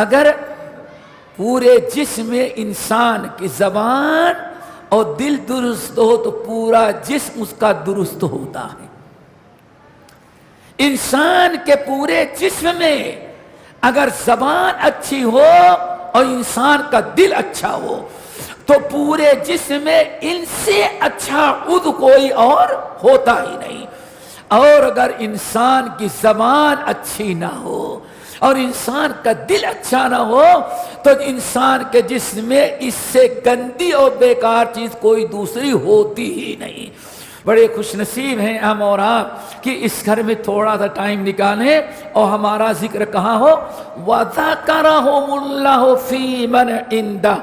اگر پورے جسم میں انسان کی زبان اور دل درست ہو تو پورا جسم اس کا درست ہوتا ہے۔ انسان کے پورے جسم میں اگر زبان اچھی ہو اور انسان کا دل اچھا ہو تو پورے جسم میں ان سے اچھا عضو کوئی اور ہوتا ہی نہیں۔ اور اگر انسان کی زبان اچھی نہ ہو اور انسان کا دل اچھا نہ ہو تو انسان کے جسم میں اس سے گندی اور بیکار چیز کوئی دوسری ہوتی ہی نہیں۔ بڑے خوش نصیب ہیں ہم اور آپ کہ اس گھر میں تھوڑا سا ٹائم نکالیں اور ہمارا ذکر کہاں ہو، وَذَكَرَهُمُ اللَّهُ فِي مَنْ عِنْدَهُ۔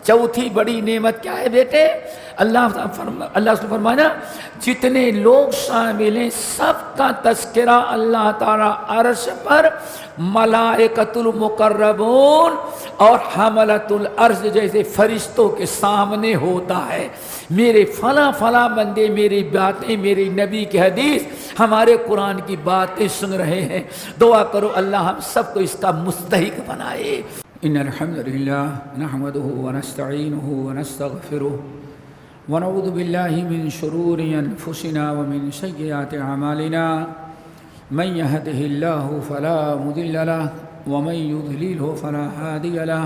چوتھی بڑی نعمت کیا ہے بیٹے؟ اللہ سے فرمانا جتنے لوگ شامل ہیں سب کا تذکرہ اللہ تعالیٰ عرش پر ملائکۃ المقربون اور حملۃ العرش جیسے فرشتوں کے سامنے ہوتا ہے۔ میرے فلاں فلاں بندے میری باتیں، میری نبی کی حدیث، ہمارے قرآن کی باتیں سن رہے ہیں۔ دعا کرو اللہ ہم سب کو اس کا مستحق بنائے۔ إن الحمد لله نحمده ونستعينه ونستغفره ونعوذ بالله من شرور أنفسنا ومن سيئات أعمالنا من يهده الله فلا مضل له ومن يضلله فلا هادي له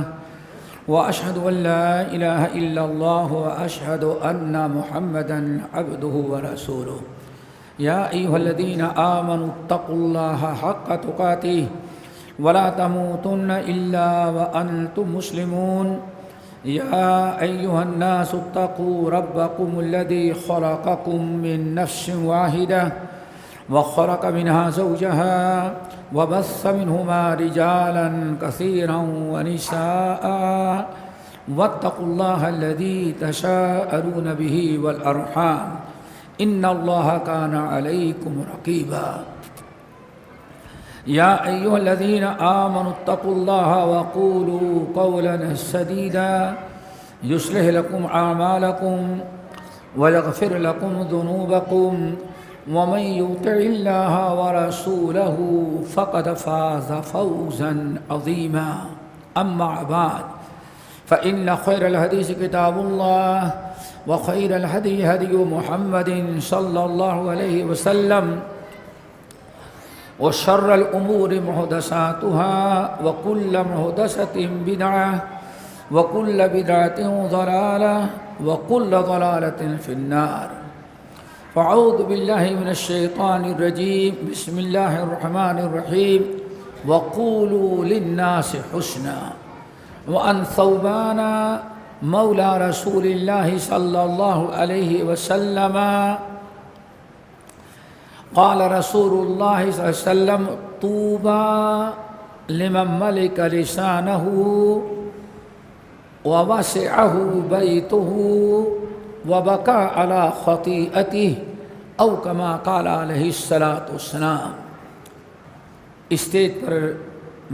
وأشهد أن لا إله إلا الله وأشهد أن محمدا عبده ورسوله يا أيها الذين آمنوا اتقوا الله حق تقاته ولا تموتن إلا وأنتم مسلمون يا أيها الناس اتقوا ربكم الذي خلقكم من نفس واحدة وخلق منها زوجها وبث منهما رجالا كثيرا ونساء واتقوا الله الذي تساءلون به والأرحام إن الله كان عليكم رقيبا يا أيها الذين آمنوا اتقوا الله وقولوا قولا سديدا يصلح لكم أعمالكم ويغفر لكم ذنوبكم ومن يطع الله ورسوله فقد فاز فوزا عظيما أما بعد فإن خير الحديث كتاب الله وخير الهدي هدي محمد صلى الله عليه وسلم وشر الأمور محدثاتها وكل محدثة بدعة وكل بدعة ضلالة وكل ضلالة في النار فأعوذ بالله من الشيطان الرجيم بسم الله الرحمن الرحيم وقولوا للناس حسنا وعن ثوبان مولى رسول الله صلى الله عليه وسلم قال رسول الله صلى الله عليه وسلم طوبى لمن ملك لسانه ووسعه بيته وبكى على خطيئته او كما قال عليه الصلاة والسلام۔ اسٹیج پر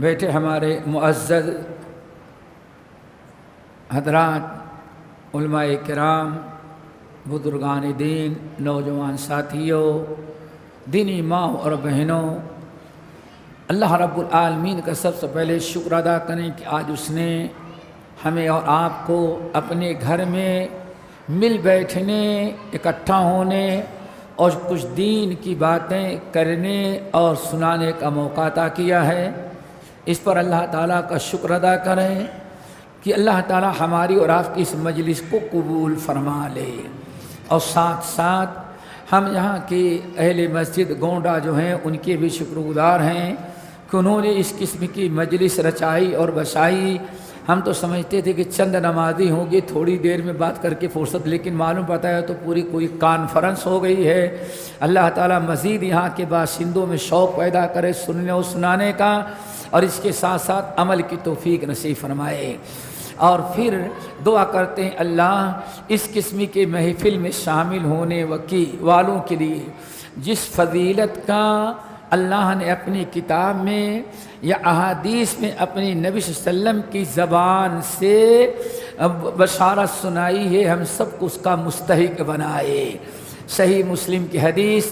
بیٹھے ہمارے معزز حضرات، علماء کرام، بزرگان دین، نوجوان ساتھیوں، دینی ماں اور بہنوں، اللہ رب العالمین کا سب سے پہلے شکر ادا کریں کہ آج اس نے ہمیں اور آپ کو اپنے گھر میں مل بیٹھنے، اکٹھا ہونے اور کچھ دین کی باتیں کرنے اور سنانے کا موقع عطا کیا ہے۔ اس پر اللہ تعالیٰ کا شکر ادا کریں کہ اللہ تعالیٰ ہماری اور آپ کی اس مجلس کو قبول فرما لے، اور ساتھ ساتھ ہم یہاں کے اہل مسجد گونڈا جو ہیں ان کے بھی شکر گزار ہیں کہ انہوں نے اس قسم کی مجلس رچائی اور بچائی۔ ہم تو سمجھتے تھے کہ چند نمازی ہوں گے تھوڑی دیر میں بات کر کے فرصت، لیکن معلوم پڑتا ہے تو پوری کوئی کانفرنس ہو گئی ہے۔ اللہ تعالیٰ مزید یہاں کے باشندوں میں شوق پیدا کرے سننے اور سنانے کا، اور اس کے ساتھ ساتھ عمل کی توفیق نصیب فرمائے۔ اور پھر دعا کرتے ہیں اللہ اس قسم کے محفل میں شامل ہونے والوں کے لیے جس فضیلت کا اللہ نے اپنی کتاب میں یا احادیث میں اپنی نبی صلی اللہ علیہ وسلم کی زبان سے بشارت سنائی ہے، ہم سب کو اس کا مستحق بنائے۔ صحیح مسلم کی حدیث،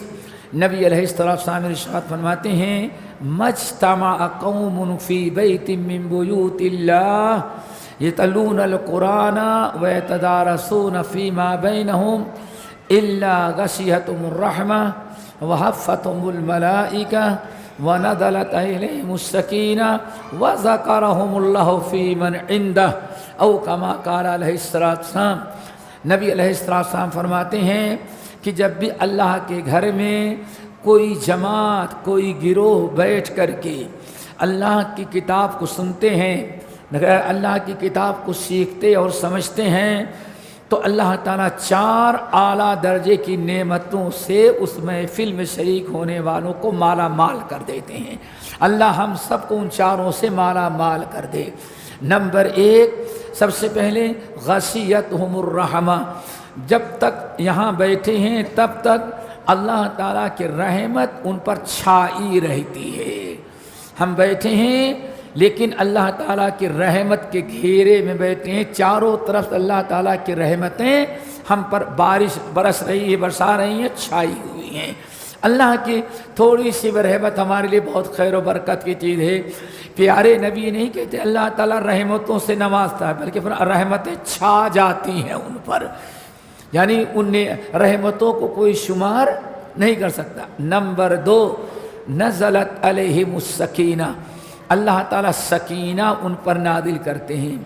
نبی علیہ السلام ارشاد فرماتے ہیں مجتمع قوم فی بیت من بیوت اللہ یتلون القرآن ویتدارسون فیما بینہم الا غشیہتہم الرحمہ وحفتہم الملائکہ ونزلت علیہم السکینہ وذکرہم اللہ فی من عندہ او کما قال علیہ السلام۔ نبی علیہ السلام فرماتے ہیں کہ جب بھی اللہ کے گھر میں کوئی جماعت کوئی گروہ بیٹھ کر کے اللہ کی کتاب کو سنتے ہیں، اللہ کی کتاب کو سیکھتے اور سمجھتے ہیں، تو اللہ تعالیٰ 4 اعلیٰ درجے کی نعمتوں سے اس محفل میں شریک ہونے والوں کو مالا مال کر دیتے ہیں۔ اللہ ہم سب کو ان 4 سے مالا مال کر دے۔ نمبر 1، سب سے پہلے غشیتہم الرحمہ، جب تک یہاں بیٹھے ہیں تب تک اللہ تعالیٰ کی رحمت ان پر چھائی رہتی ہے۔ ہم بیٹھے ہیں لیکن اللہ تعالیٰ کی رحمت کے گھیرے میں بیٹھے ہیں، چاروں طرف اللہ تعالیٰ کی رحمتیں ہم پر بارش برس رہی ہے، برسا رہی ہیں، چھائی ہوئی ہیں۔ اللہ کی تھوڑی سی رحمت ہمارے لیے بہت خیر و برکت کی چیز ہے۔ پیارے نبی نہیں کہتے اللہ تعالیٰ رحمتوں سے نوازتا ہے، بلکہ پھر رحمتیں چھا جاتی ہیں ان پر، یعنی ان رحمتوں کو کوئی شمار نہیں کر سکتا۔ نمبر 2، نزلت علیہم السکینہ، اللہ تعالیٰ سکینہ ان پر نازل کرتے ہیں،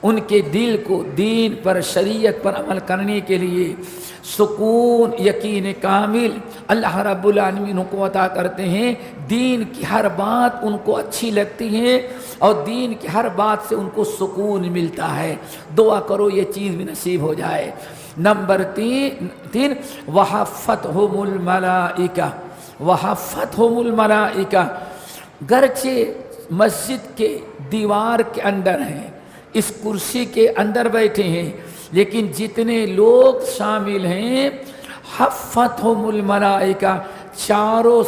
ان کے دل کو دین پر شریعت پر عمل کرنے کے لیے سکون یقین کامل اللہ رب العالمین ان کو عطا کرتے ہیں۔ دین کی ہر بات ان کو اچھی لگتی ہے اور دین کی ہر بات سے ان کو سکون ملتا ہے۔ دعا کرو یہ چیز بھی نصیب ہو جائے۔ نمبر 3، وحفتہم الملائکہ، وحفتہم الملائکہ، گرچہ مسجد کے دیوار کے اندر ہیں، اس کرسی کے اندر بیٹھے ہیں، لیکن جتنے لوگ شامل ہیں حفتہم الملائکہ، چاروں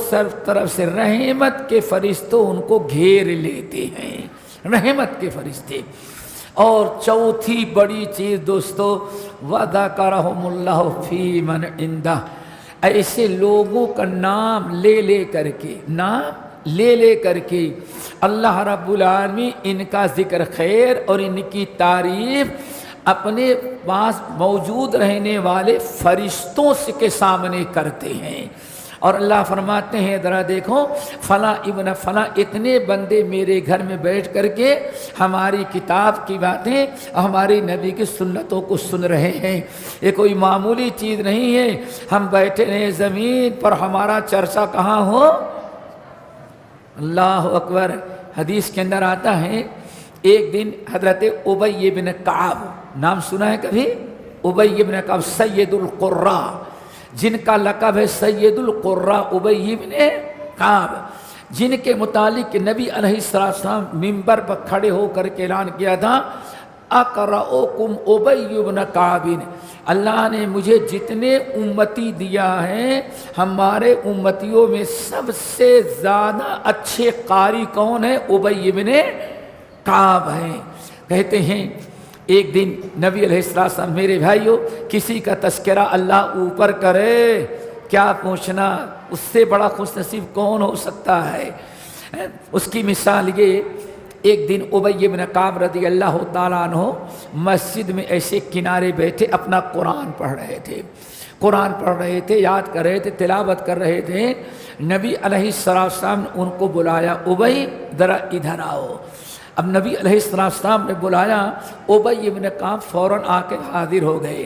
طرف سے رحمت کے فرشتوں ان کو گھیر لیتے ہیں، رحمت کے فرشتے۔ اور چوتھی بڑی چیز دوستو، وذکرہم اللہ فی من عندہ، ایسے لوگوں کا نام لے لے کر کے اللہ رب العالمین ان کا ذکر خیر اور ان کی تعریف اپنے پاس موجود رہنے والے فرشتوں کے سامنے کرتے ہیں۔ اور اللہ فرماتے ہیں ذرا دیکھو فلاں ابن فلاں اتنے بندے میرے گھر میں بیٹھ کر کے ہماری کتاب کی باتیں، ہماری نبی کی سنتوں کو سن رہے ہیں۔ یہ کوئی معمولی چیز نہیں ہے، ہم بیٹھے رہے زمین پر، ہمارا چرچا کہاں ہو؟ اللہ اکبر۔ حدیث کے اندر آتا ہے ایک دن حضرت ابی بن کعب، نام سنا ہے کبھی؟ ابی بن کعب سید القراء، جن کا لقب ہے سید القراء، ابی بن کعب، جن کے متعلق نبی علیہ السلام ممبر پر کھڑے ہو کر کے اعلان کیا تھا اقرؤکم ابی بن کعب، اللہ نے مجھے جتنے امتی دیا ہے، ہمارے امتیوں میں سب سے زیادہ اچھے قاری کون ہیں؟ ابی بن کعب ہیں۔ کہتے ہیں ایک دن نبی علیہ السلام، میرے بھائیو کسی کا تذکرہ اللہ اوپر کرے، کیا پوچھنا، اس سے بڑا خوش نصیب کون ہو سکتا ہے؟ اس کی مثال یہ، ایک دن ابی بن کعب رضی اللہ تعالیٰ عنہ مسجد میں ایسے کنارے بیٹھے اپنا قرآن پڑھ رہے تھے، یاد کر رہے تھے، تلاوت کر رہے تھے۔ نبی علیہ السلام نے ان کو بلایا، ابی ذرا ادھر آؤ۔ اب نبی علیہ السلام نے بلایا، ابی بن کعب فوراً آ کے حاضر ہو گئے۔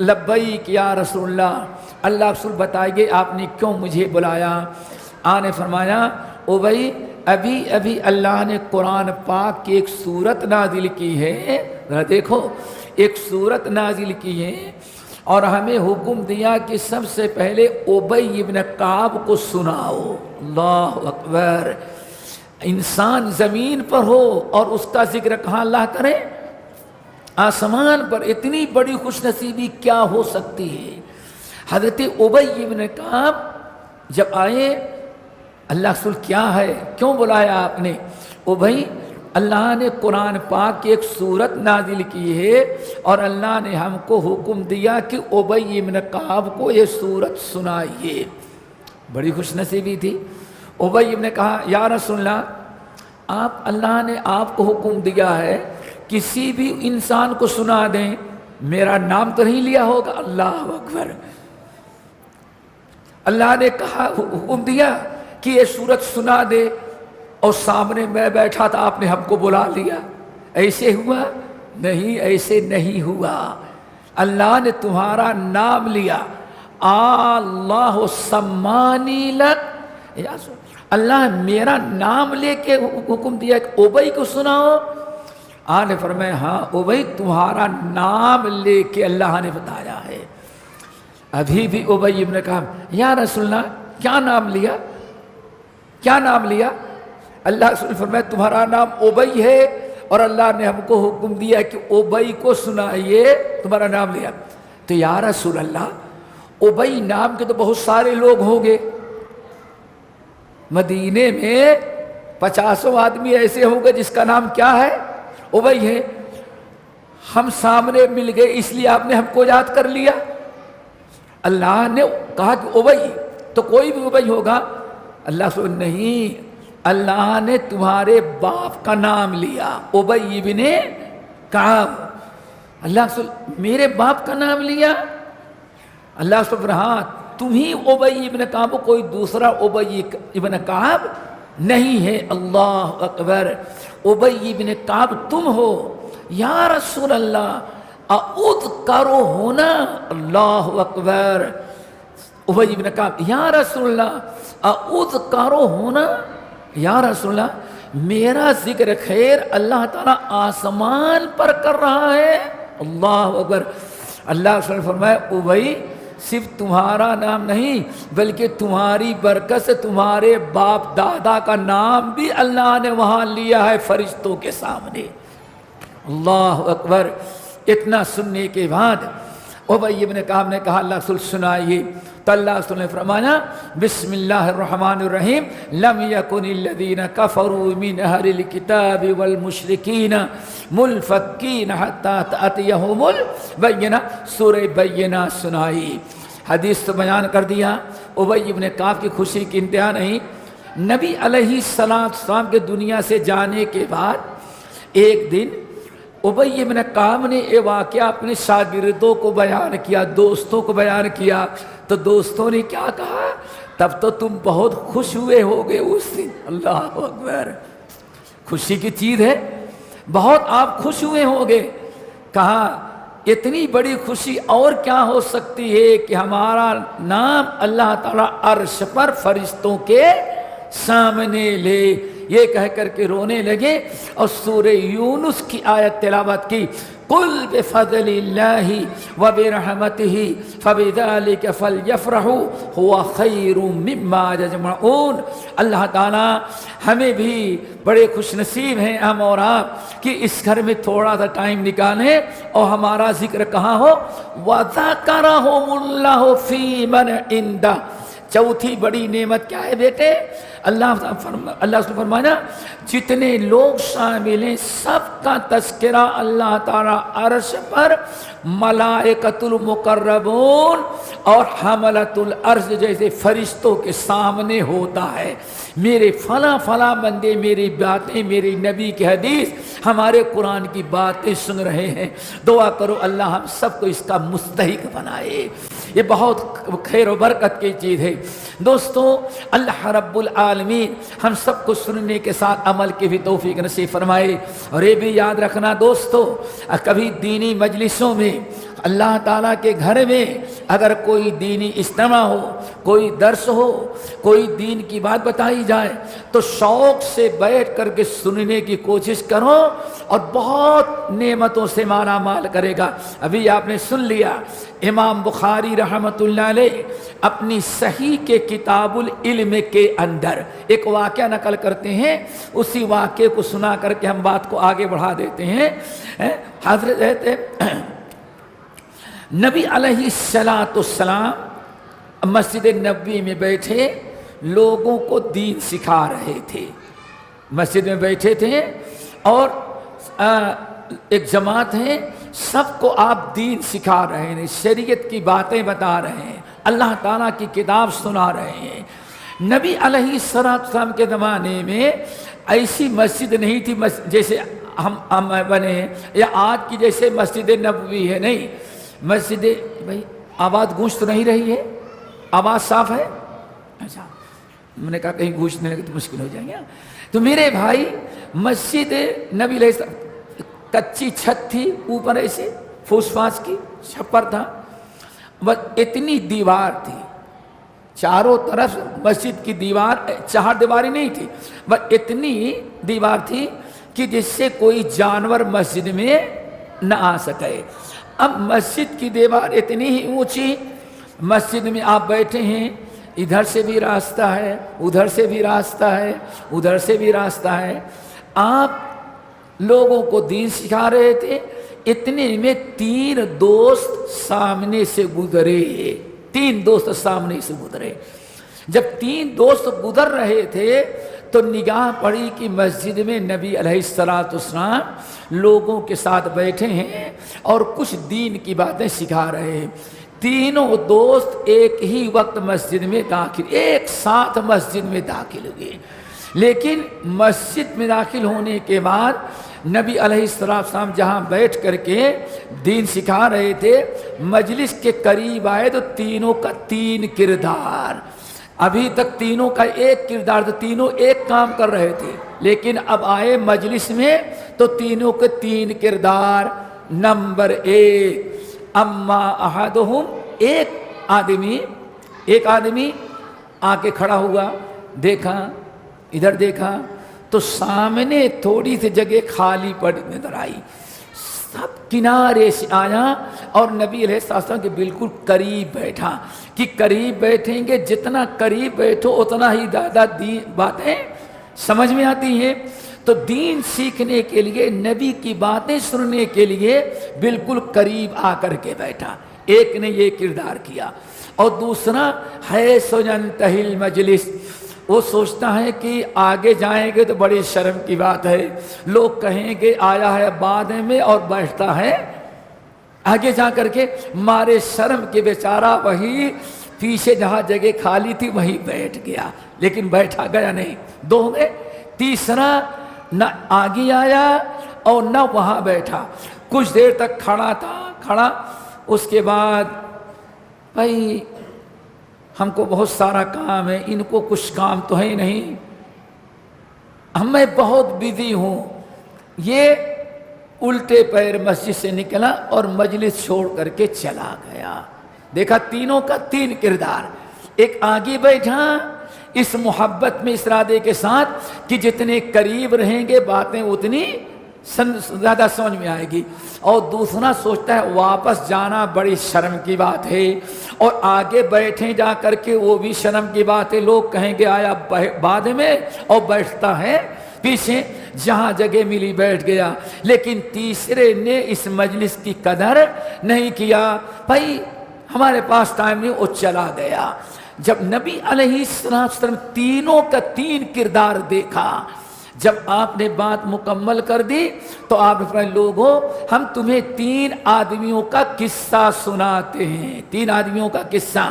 لبیک یا رسول اللہ رسول بتائیے آپ نے کیوں مجھے بلایا؟ آنے فرمایا ابی ابھی اللہ نے قرآن پاک کی ایک سورت نازل کی ہے، ذرا دیکھو ایک سورت نازل کی ہے اور ہمیں حکم دیا کہ سب سے پہلے ابی بن کعب کو سناؤ۔ اللہ اکبر۔ انسان زمین پر ہو اور اس کا ذکر کہاں اللہ کرے؟ آسمان پر۔ اتنی بڑی خوش نصیبی کیا ہو سکتی ہے؟ حضرت ابی بن کعب جب آئے، اللہ رسول کیا ہے، کیوں بلایا آپ نے؟ ابی اللہ نے قرآن پاک کی ایک سورت نازل کی ہے اور اللہ نے ہم کو حکم دیا کہ ابی بن کعب کو یہ سورت سنائیے۔ بڑی خوش نصیبی تھی۔ ابی نے کہا یا رسول اللہ اللہ نے آپ کو حکم دیا ہے کسی بھی انسان کو سنا دیں، میرا نام تو نہیں لیا ہوگا؟ اللہ اکبر! اللہ نے کہا حکم دیا کہ یہ سورت سنا دے اور سامنے میں بیٹھا تھا، آپ نے ہم کو بلا لیا، ایسے ہوا؟ نہیں، ایسے نہیں ہوا۔ اللہ نے تمہارا نام لیا، اللہ سمانی لک، اللہ میرا نام لے کے حکم دیا کہ ابی کو سناؤ۔ آپ نے فرمایا ہاں ابی تمہارا نام لے کے اللہ نے بتایا ہے۔ ابھی بھی ابی نے کہا یا رسول اللہ کیا نام لیا؟ کیا نام لیا؟ اللہ رسول فرمایا تمہارا نام ابی ہے اور اللہ نے ہم کو حکم دیا کہ ابی کو سنائیے، تمہارا نام لیا۔ تو یا رسول اللہ ابی نام کے تو بہت سارے لوگ ہوں گے، مدینے میں 50 آدمی ایسے ہوں گے جس کا نام کیا ہے؟ ابی ہے۔ ہم سامنے مل گئے اس لیے آپ نے ہم کو یاد کر لیا۔ اللہ نے کہا کہ ابی تو کوئی بھی ابی ہوگا؟ اللہ سے نہیں، اللہ نے تمہارے باپ کا نام لیا، ابی بن کعب۔ اللہ سے میرے باپ کا نام لیا؟ اللہ سے ہاں تم ہی ابی ابن کعب، کوئی دوسرا ابی ابن کعب نہیں ہے۔ اللہ اکبر! ابی ابن کعب تم ہو؟ یا رسول اللہ اذکرو ہونا، اللہ اکبر! ابی ابن کعب یا رسول اللہ اذکرو ہونا، یا رسول اللہ میرا ذکر خیر اللہ تعالیٰ آسمان پر کر رہا ہے۔ اللہ اکبر! اللہ صلی اللہ علیہ وسلم فرمایا ابی صرف تمہارا نام نہیں بلکہ تمہاری برکت سے تمہارے باپ دادا کا نام بھی اللہ نے وہاں لیا ہے فرشتوں کے سامنے۔ اللہ اکبر! اتنا سننے کے بعد ابی ابن کعب نے کہا اللہ رسول سنائیے، تو اللہ رسول نے فرمایا بسم اللہ الرحمن الرحیم لم یکن الذین کفروا من اہل الکتاب والمشرکین منفکین حتی تأتیہم البینہ۔ سورہ بینہ سنائی۔ حدیث تو بیان کر دیا۔ ابی ابن کعب کی خوشی کی انتہا نہیں۔ نبی علیہ السلام کے دنیا سے جانے کے بعد ایک دن ابی ابن کعب نے یہ واقعہ اپنے شاگردوں کو بیان کیا، دوستوں کو بیان کیا، تو دوستوں نے کیا کہا؟ تب تو تم بہت خوش ہوئے ہوگے اس دن۔ اللہ اکبر! خوشی کی چیز ہے، بہت آپ خوش ہوئے ہوگے۔ کہا اتنی بڑی خوشی اور کیا ہو سکتی ہے کہ ہمارا نام اللہ تعالیٰ عرش پر فرشتوں کے سامنے لے۔ یہ کہہ کر کے رونے لگے اور سورہ یونس کی آیت تلاوت کی، قل بفضل اللہ وبرحمتہ فبذلک فلیفرحوا هو خیر مما یجمعون۔ اللہ تعالیٰ ہمیں بھی بڑے خوش نصیب ہیں ہم اور آپ کہ اس گھر میں تھوڑا سا ٹائم نکالیں اور ہمارا ذکر کہاں ہو؟ وذکرہم اللہ فی من عندہ۔ چوتھی بڑی نعمت کیا ہے بیٹے؟ اللہ سے فرمانا جتنے لوگ شامل ہیں سب کا تذکرہ اللہ تعالیٰ عرش پر ملائکۃ المقربون اور حملۃ العرش جیسے فرشتوں کے سامنے ہوتا ہے۔ میرے فلاں فلاں بندے میری باتیں، میری نبی کی حدیث، ہمارے قرآن کی باتیں سن رہے ہیں۔ دعا کرو اللہ ہم سب کو اس کا مستحق بنائے۔ یہ بہت خیر و برکت کی چیز ہے دوستو۔ اللہ رب العالمین ہم سب کو سننے کے ساتھ عمل کی بھی توفیق نصیب فرمائے۔ اور یہ بھی یاد رکھنا دوستو، کبھی دینی مجلسوں میں، اللہ تعالیٰ کے گھر میں اگر کوئی دینی اجتماع ہو، کوئی درس ہو، کوئی دین کی بات بتائی جائے تو شوق سے بیٹھ کر کے سننے کی کوشش کرو اور بہت نعمتوں سے مالا مال کرے گا۔ ابھی آپ نے سن لیا امام بخاری رحمۃ اللہ علیہ اپنی صحیح کے کتاب العلم کے اندر ایک واقعہ نقل کرتے ہیں، اسی واقعے کو سنا کر کے ہم بات کو آگے بڑھا دیتے ہیں۔ حضرت نبی علیہ السلام مسجد نبوی میں بیٹھے لوگوں کو دین سکھا رہے تھے۔ مسجد میں بیٹھے تھے اور ایک جماعت ہے، سب کو آپ دین سکھا رہے ہیں، شریعت کی باتیں بتا رہے ہیں، اللہ تعالیٰ کی کتاب سنا رہے ہیں۔ نبی علیہ السلام کے زمانے میں ایسی مسجد نہیں تھی جیسے ہم بنے ہیں یا آج کی جیسے مسجد نبوی ہے، نہیں. مسجد بھائی آواز گونج تو نہیں رہی ہے؟ آواز صاف ہے؟ اچھا، میں نے کہا کہیں گونجنے لگے تو مشکل ہو جائیں گے. تو میرے بھائی مسجد نبی علیہ السلام کچی چھت تھی، اوپر ایسے پھوس پھاس کی چھپر تھا، بس اتنی دیوار تھی چاروں طرف. مسجد کی دیوار چار دیواری نہیں تھی، بس اتنی دیوار تھی کہ جس سے کوئی جانور مسجد میں نہ آ سکے. اب مسجد کی دیوار اتنی ہی اونچی، مسجد میں آپ بیٹھے ہیں، ادھر سے بھی راستہ ہے، ادھر سے بھی راستہ ہے، ادھر سے بھی راستہ ہے. آپ لوگوں کو دین سکھا رہے تھے، اتنے میں 3 دوست سامنے سے گزرے. 3 دوست سامنے سے گزرے. جب 3 دوست گزر رہے تھے تو نگاہ پڑی کہ مسجد میں نبی علیہ السلام لوگوں کے ساتھ بیٹھے ہیں اور کچھ دین کی باتیں سکھا رہے ہیں. تینوں دوست ایک ہی وقت مسجد میں داخل، ایک ساتھ مسجد میں داخل ہوئے. لیکن مسجد میں داخل ہونے کے بعد نبی علیہ السلام جہاں بیٹھ کر کے دین سکھا رہے تھے، مجلس کے قریب آئے تو تینوں کا 3 کردار. ابھی تک تینوں کا ایک کردار تھا، تینوں ایک کام کر رہے تھے، لیکن اب آئے مجلس میں تو تینوں کے 3 کردار. نمبر 1، اما احدہم، ایک آدمی آ کے کھڑا ہوا، دیکھا ادھر دیکھا تو سامنے تھوڑی سی جگہ خالی پڑی نظر آئی. سب کنارے سے آیا اور نبی علیہ السلام کے بالکل قریب بیٹھا کہ قریب بیٹھیں گے، جتنا قریب بیٹھو اتنا ہی زیادہ باتیں سمجھ میں آتی ہیں. تو دین سیکھنے کے لیے، نبی کی باتیں سننے کے لیے بالکل قریب آ کر کے بیٹھا. ایک نے یہ کردار کیا. اور دوسرا ہے سننتہی المجلس، وہ سوچتا ہے کہ آگے جائیں گے تو بڑی شرم کی بات ہے، لوگ کہیں گے آیا ہے بعد میں اور بیٹھتا ہے آگے جا کر کے. مارے شرم کے بیچارہ وہی پیچھے جہاں جگہ خالی تھی وہیں بیٹھ گیا، لیکن بیٹھا گیا نہیں. 2 ہو گئے. تیسرا نہ آگے آیا اور نہ وہاں بیٹھا، کچھ دیر تک کھڑا. اس کے بعد بھائی ہم کو بہت سارا کام ہے، ان کو کچھ کام تو ہے نہیں، میں بہت بزی ہوں. یہ الٹے پیر مسجد سے نکلا اور مجلس چھوڑ کر کے چلا گیا. دیکھا تینوں کا 3 کردار. ایک آگے بیٹھا اس محبت میں، اس ارادے کے ساتھ کہ جتنے قریب رہیں گے باتیں اتنی زیادہ سمجھ میں آئے گی. اور دوسرا سوچتا ہے واپس جانا بڑی شرم کی بات ہے، اور آگے بیٹھے جا کر کے وہ بھی شرم کی بات ہے، لوگ کہیں گے آیا بعد میں، اور بیٹھتا ہے پیچھے، جہاں جگہ ملی بیٹھ گیا. لیکن تیسرے نے اس مجلس کی قدر نہیں کیا، بھائی ہمارے پاس ٹائم نہیں، وہ چلا گیا. جب نبی علیہ السلام تینوں کا 3 کردار دیکھا، جب آپ نے بات مکمل کر دی تو آپ نے فرمایا لوگوں ہم تمہیں 3 آدمیوں کا قصہ سناتے ہیں. 3 آدمیوں کا قصہ.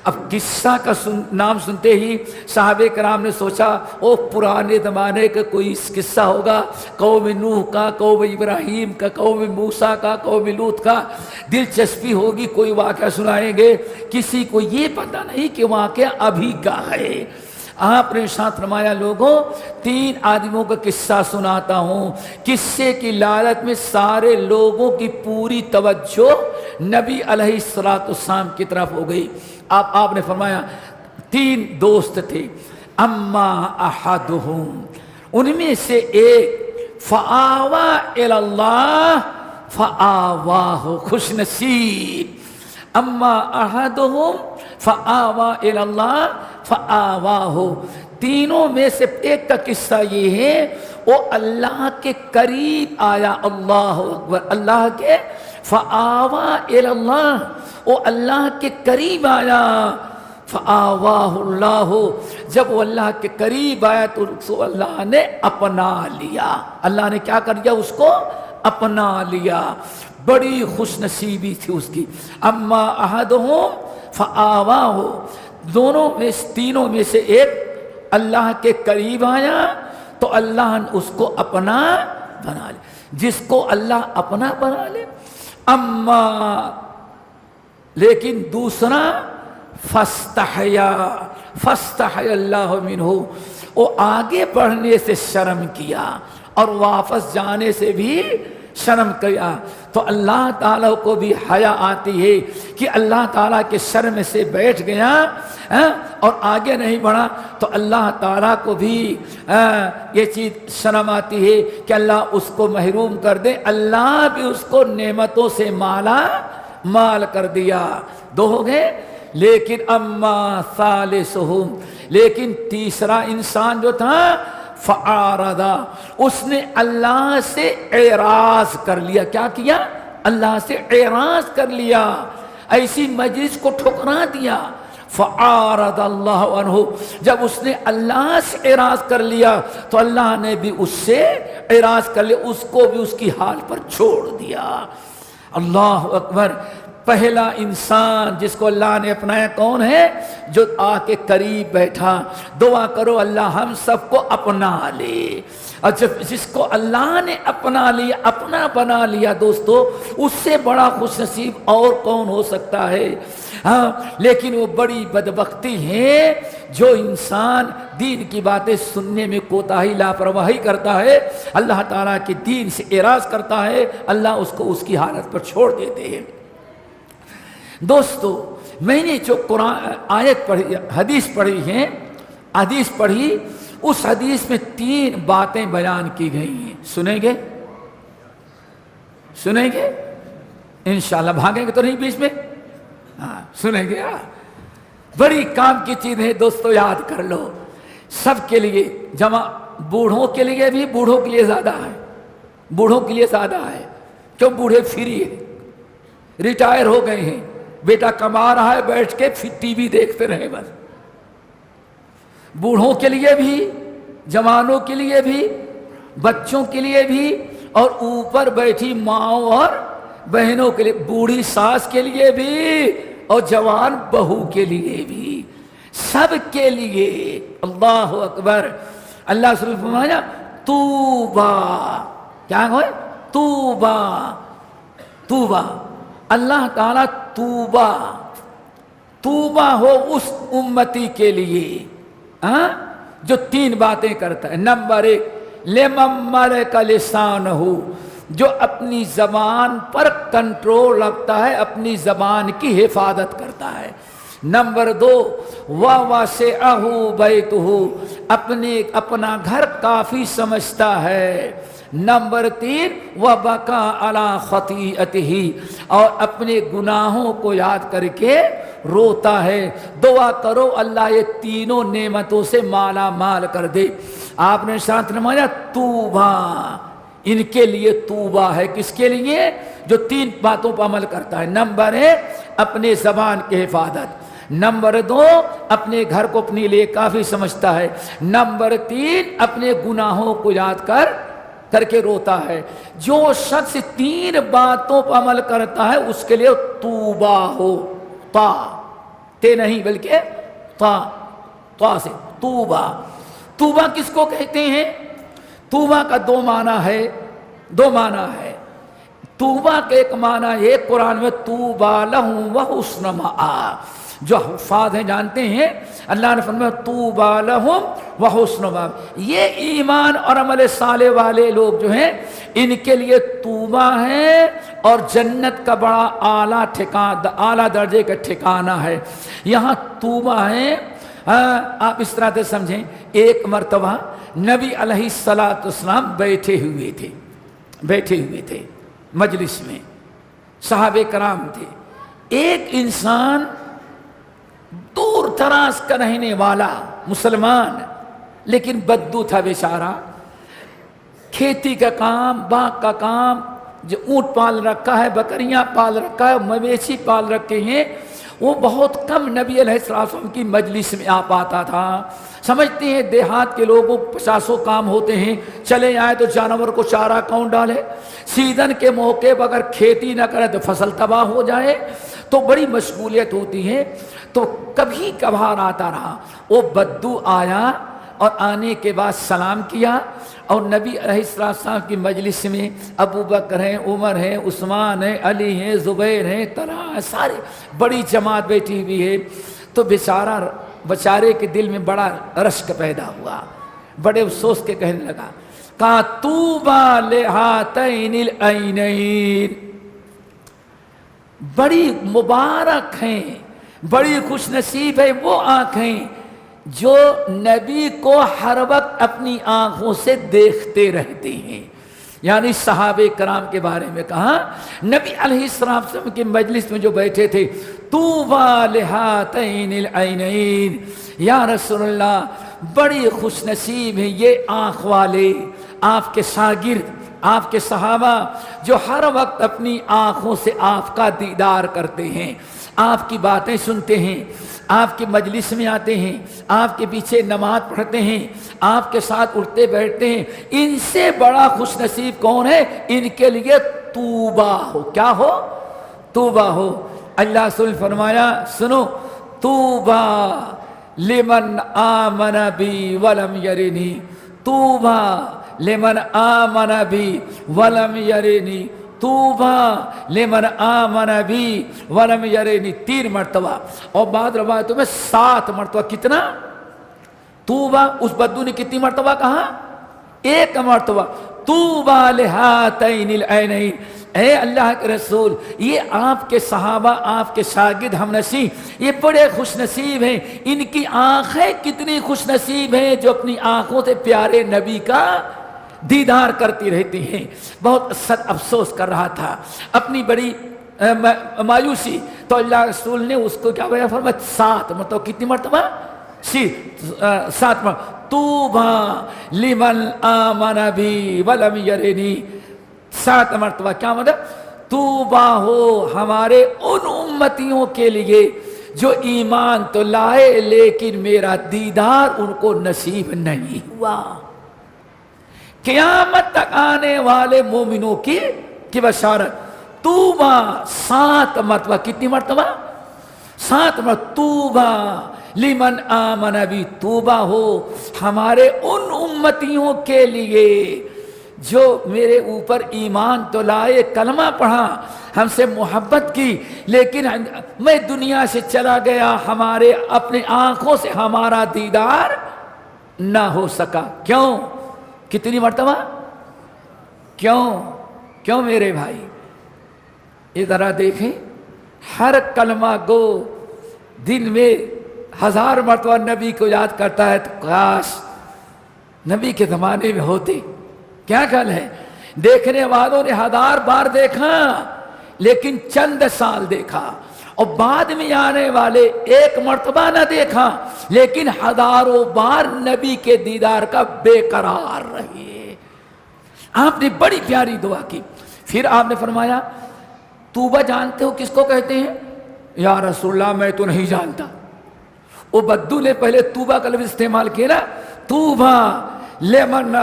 اب قصہ کا نام سنتے ہی صحابہ کرام نے سوچا او پرانے زمانے کا کوئی قصہ ہوگا، قوم نوح کا، قوم ابراہیم کا، قوم موسیٰ کا، قوم لوط کا، دلچسپی ہوگی، کوئی واقعہ سنائیں گے. کسی کو یہ پتہ نہیں کہ واقعہ ابھی کا ہے. آپ نے ارشاد فرمایا لوگوں 3 آدمیوں کا قصہ سناتا ہوں. قصے کی لالچ میں سارے لوگوں کی پوری توجہ نبی علیہ السلام کی طرف ہو گئی. آپ نے فرمایا 3 دوست تھے. اما احدہم، ان میں سے ایک فآوا الی اللہ فآواہ، خوش نصیب. اما احدہم فآوا الی اللہ فآواہ، تینوں میں سے ایک کا قصہ یہ ہے وہ اللہ کے قریب آیا. اللہ اکبر، اللہ کے فآوا الی اللہ، وہ اللہ کے قریب آیا. فآواہ اللہ، جب وہ اللہ کے قریب آیا تو اس کو اللہ نے اپنا لیا. اللہ نے کیا کر دیا؟ اس کو اپنا لیا. بڑی خوش نصیبی تھی اس کی. اما احدہم فآواہ، دونوں میں تینوں میں سے ایک اللہ کے قریب آیا تو اللہ نے اس کو اپنا بنا لے. جس کو اللہ اپنا بنا لے. اما لیکن دوسرا فاستحیا اللہ منہ، وہ آگے بڑھنے سے شرم کیا اور واپس جانے سے بھی شرم کیا. تو اللہ تعالیٰ کو بھی حیا آتی ہے کہ اللہ تعالیٰ کے شرم سے بیٹھ گیا اور آگے نہیں بڑھا تو اللہ تعالیٰ کو بھی یہ چیز شرم آتی ہے کہ اللہ اس کو محروم کر دے. اللہ بھی اس کو نعمتوں سے مالا مال کر دیا. دو ہو گئے. لیکن اما ثالثہم، لیکن تیسرا انسان جو تھا فعارضا، اس نے اللہ سے اعراض کر لیا. کیا کیا؟ اللہ سے اعراض کر لیا، ایسی مجلس کو ٹھکرا دیا. فعارض اللہ عنہ، جب اس نے اللہ سے اعراض کر لیا تو اللہ نے بھی اس سے اعراض کر لیا، اس کو بھی اس کی حال پر چھوڑ دیا. اللہ اکبر. پہلا انسان جس کو اللہ نے اپنایا کون ہے؟ جو آ کے قریب بیٹھا. دعا کرو اللہ ہم سب کو اپنا لے. اور جس کو اللہ نے اپنا لیا، اپنا بنا لیا دوستو، اس سے بڑا خوش نصیب اور کون ہو سکتا ہے؟ ہاں، لیکن وہ بڑی بدبختی ہے جو انسان دین کی باتیں سننے میں کوتاہی لاپرواہی کرتا ہے، اللہ تعالیٰ کے دین سے اعراض کرتا ہے، اللہ اس کو اس کی حالت پر چھوڑ دیتے ہیں. دوستو میں نے جو قرآن آیت پڑھی، حدیث پڑھی ہے، حدیث پڑھی، اس حدیث میں 3 باتیں بیان کی گئی ہیں. سنیں گے؟ سنیں گے انشاءاللہ. بھاگیں گے تو نہیں بیچ میں؟ ہاں سنیں گے. بڑی کام کی چیز ہے دوستو، یاد کر لو. سب کے لیے، جمع بوڑھوں کے لیے بھی، بوڑھوں کے لیے زیادہ ہے، بوڑھوں کے لیے زیادہ ہے. کیوں؟ بوڑھے فری ہے، ریٹائر ہو گئے ہیں، بیٹا کما رہا ہے، بیٹھ کے پھر ٹی وی دیکھتے رہے بس. بوڑھوں کے لیے بھی، جوانوں کے لیے بھی، بچوں کے لیے بھی، اور اوپر بیٹھی ماؤں اور بہنوں کے لیے، بوڑھی ساس کے لیے بھی اور جوان بہو کے لیے بھی، سب کے لیے. اللہ اکبر. اللہ سبحانہ فرمایا توبہ. کیا ہوئے؟ توبہ. توبہ. اللہ تعالیٰ توبہ، توبہ ہو اس امتی کے لیے جو 3 باتیں کرتا ہے. نمبر 1 لمن ملک لسانہ، جو اپنی زبان پر کنٹرول رکھتا ہے، اپنی زبان کی حفاظت کرتا ہے. نمبر 2 ووسعہ بیتہ، اپنا گھر کافی سمجھتا ہے. نمبر 3 وبکا علی خطیئتہ، اور اپنے گناہوں کو یاد کر کے روتا ہے. دعا کرو اللہ یہ تینوں نعمتوں سے مالا مال کر دے. آپ نے ارشاد فرمایا توبہ، ان کے لیے توبہ ہے. کس کے لیے؟ جو 3 باتوں پر عمل کرتا ہے. نمبر 1 اپنے زبان کی حفاظت. نمبر 2 اپنے گھر کو اپنے لیے کافی سمجھتا ہے. نمبر 3 اپنے گناہوں کو یاد کر کے روتا ہے. جو شخص 3 باتوں پر عمل کرتا ہے اس کے لیے توبہ ہو. تا تے نہیں بلکہ تا سے توبہ. توبہ کس کو کہتے ہیں؟ توبہ کا 2 معنی ہے. 2 معنی ہے توبہ کا. ایک معنی یہ قرآن میں توبہ لہم وحسن مآب، جو حفاظ ہیں جانتے ہیں، اللہ نے فرمایا توبہ لہم وحسن مآب. یہ ایمان اور عمل صالح والے لوگ جو ہیں ان کے لیے توبہ ہے اور جنت کا بڑا اعلیٰ ٹھکانہ، اعلیٰ درجے کا ٹھکانہ ہے. یہاں توبہ ہے. آپ اس طرح سے سمجھیں. ایک مرتبہ نبی علیہ الصلوۃ والسلام بیٹھے ہوئے تھے مجلس میں، صحابہ کرام تھے. ایک انسان دور دراز کا رہنے والا مسلمان، لیکن بدو تھا بیچارہ. کھیتی کا کام، باغ کا کام، جو اونٹ پال رکھا ہے، بکریاں پال رکھا ہے، مویشی پال رکھے ہیں. وہ بہت کم نبی علیہ السلام کی مجلس میں آ پاتا تھا. سمجھتے ہیں دیہات کے لوگوں 50 کام ہوتے ہیں، چلے آئے تو جانور کو چارہ کون ڈالے. سیزن کے موقع پر اگر کھیتی نہ کرے تو فصل تباہ ہو جائے. تو بڑی مشغولیت ہوتی ہے. تو کبھی کبھار آتا رہا. وہ بدو آیا اور آنے کے بعد سلام کیا اور نبی علیہ السلام کی مجلس میں ابو بکر ہیں، عمر ہیں، عثمان ہیں، علی ہیں، زبیر ہیں، طلحہ ہیں، سارے بڑی جماعت بیٹھی ہوئی ہے. تو بیچارے کے دل میں بڑا رشک پیدا ہوا، بڑے افسوس کے کہنے لگا کہا طوبی لہاتین العینین، بڑی مبارک ہیں، بڑی خوش نصیب ہے وہ آنکھیں جو نبی کو ہر وقت اپنی آنکھوں سے دیکھتے رہتے ہیں. یعنی صحابہ کرام کے بارے میں کہا نبی علیہ السلام کی مجلس میں جو بیٹھے تھے طوبی لہاتین العینین، یا رسول اللہ بڑی خوش نصیب ہیں یہ آنکھ والے، آپ کے شاگرد، آپ کے صحابہ جو ہر وقت اپنی آنکھوں سے آپ کا دیدار کرتے ہیں، آپ کی باتیں سنتے ہیں، آپ کی مجلس میں آتے ہیں، آپ کے پیچھے نماز پڑھتے ہیں، آپ کے ساتھ اٹھتے بیٹھتے ہیں. ان سے بڑا خوش نصیب کون ہے؟ ان کے لیے توبہ ہو. کیا ہو؟ توبہ ہو. اللہ رسول فرمایا سنو، توبہ لمن آمن بی ولم یرنی، توبہ لمن آمن بی ولم یرنی، توبہ لمن آمن بی ولم یرنی. 3 مرتبہ اور بعض روایتوں میں 7 مرتبہ. کتنا؟ توبہ اس بدو نے کتنی مرتبہ کہا؟ 1 مرتبہ. طوبی لہاتین العینین، اے اللہ کے رسول یہ آپ کے صحابہ، آپ کے شاگرد ہم نصیب یہ بڑے خوش نصیب ہیں، ان کی آنکھیں کتنی خوش نصیب ہیں جو اپنی آنکھوں سے پیارے نبی کا دیدار کرتی رہتی ہیں. بہت افسوس کر رہا تھا، اپنی بڑی مایوسی. تو اللہ رسول نے اس کو کیا بیان فرمایا؟ 7 مرتبہ. کتنی مرتبہ؟ 7 مرتبہ. طوبی لمن آمن بی ولم یرنی، 7 مرتبہ. کیا مطلب؟ طوبہ ہو ہمارے ان امتیوں کے لیے جو ایمان تو لائے لیکن میرا دیدار ان کو نصیب نہیں ہوا. قیامت تک آنے والے مومنوں کی بشارت. طوبہ 7 مرتبہ. کتنی مرتبہ؟ 7 مرتبہ. طوبی لمن آمن بی، توبہ ہو ہمارے ان امتیوں کے لیے جو میرے اوپر ایمان تو لائے، کلمہ پڑھا، ہم سے محبت کی، لیکن میں دنیا سے چلا گیا، ہمارے اپنی آنکھوں سے ہمارا دیدار نہ ہو سکا. کیوں؟ کتنی مرتبہ؟ کیوں میرے بھائی؟ ذرا دیکھیں، ہر کلمہ گو دن میں 1000 مرتبہ نبی کو یاد کرتا ہے تو کاش نبی کے زمانے میں ہوتے. کیا خیال ہے؟ دیکھنے والوں نے 1000 بار دیکھا لیکن چند سال دیکھا، اور بعد میں آنے والے 1 مرتبہ نہ دیکھا لیکن ہزاروں بار نبی کے دیدار کا بے قرار رہے. آپ نے بڑی پیاری دعا کی. پھر آپ نے فرمایا توبہ جانتے ہو کس کو کہتے ہیں؟ یا رسول اللہ میں تو نہیں جانتا. وہ بدو نے پہلے توبہ کا لفظ استعمال کیا نا، توبہ لمن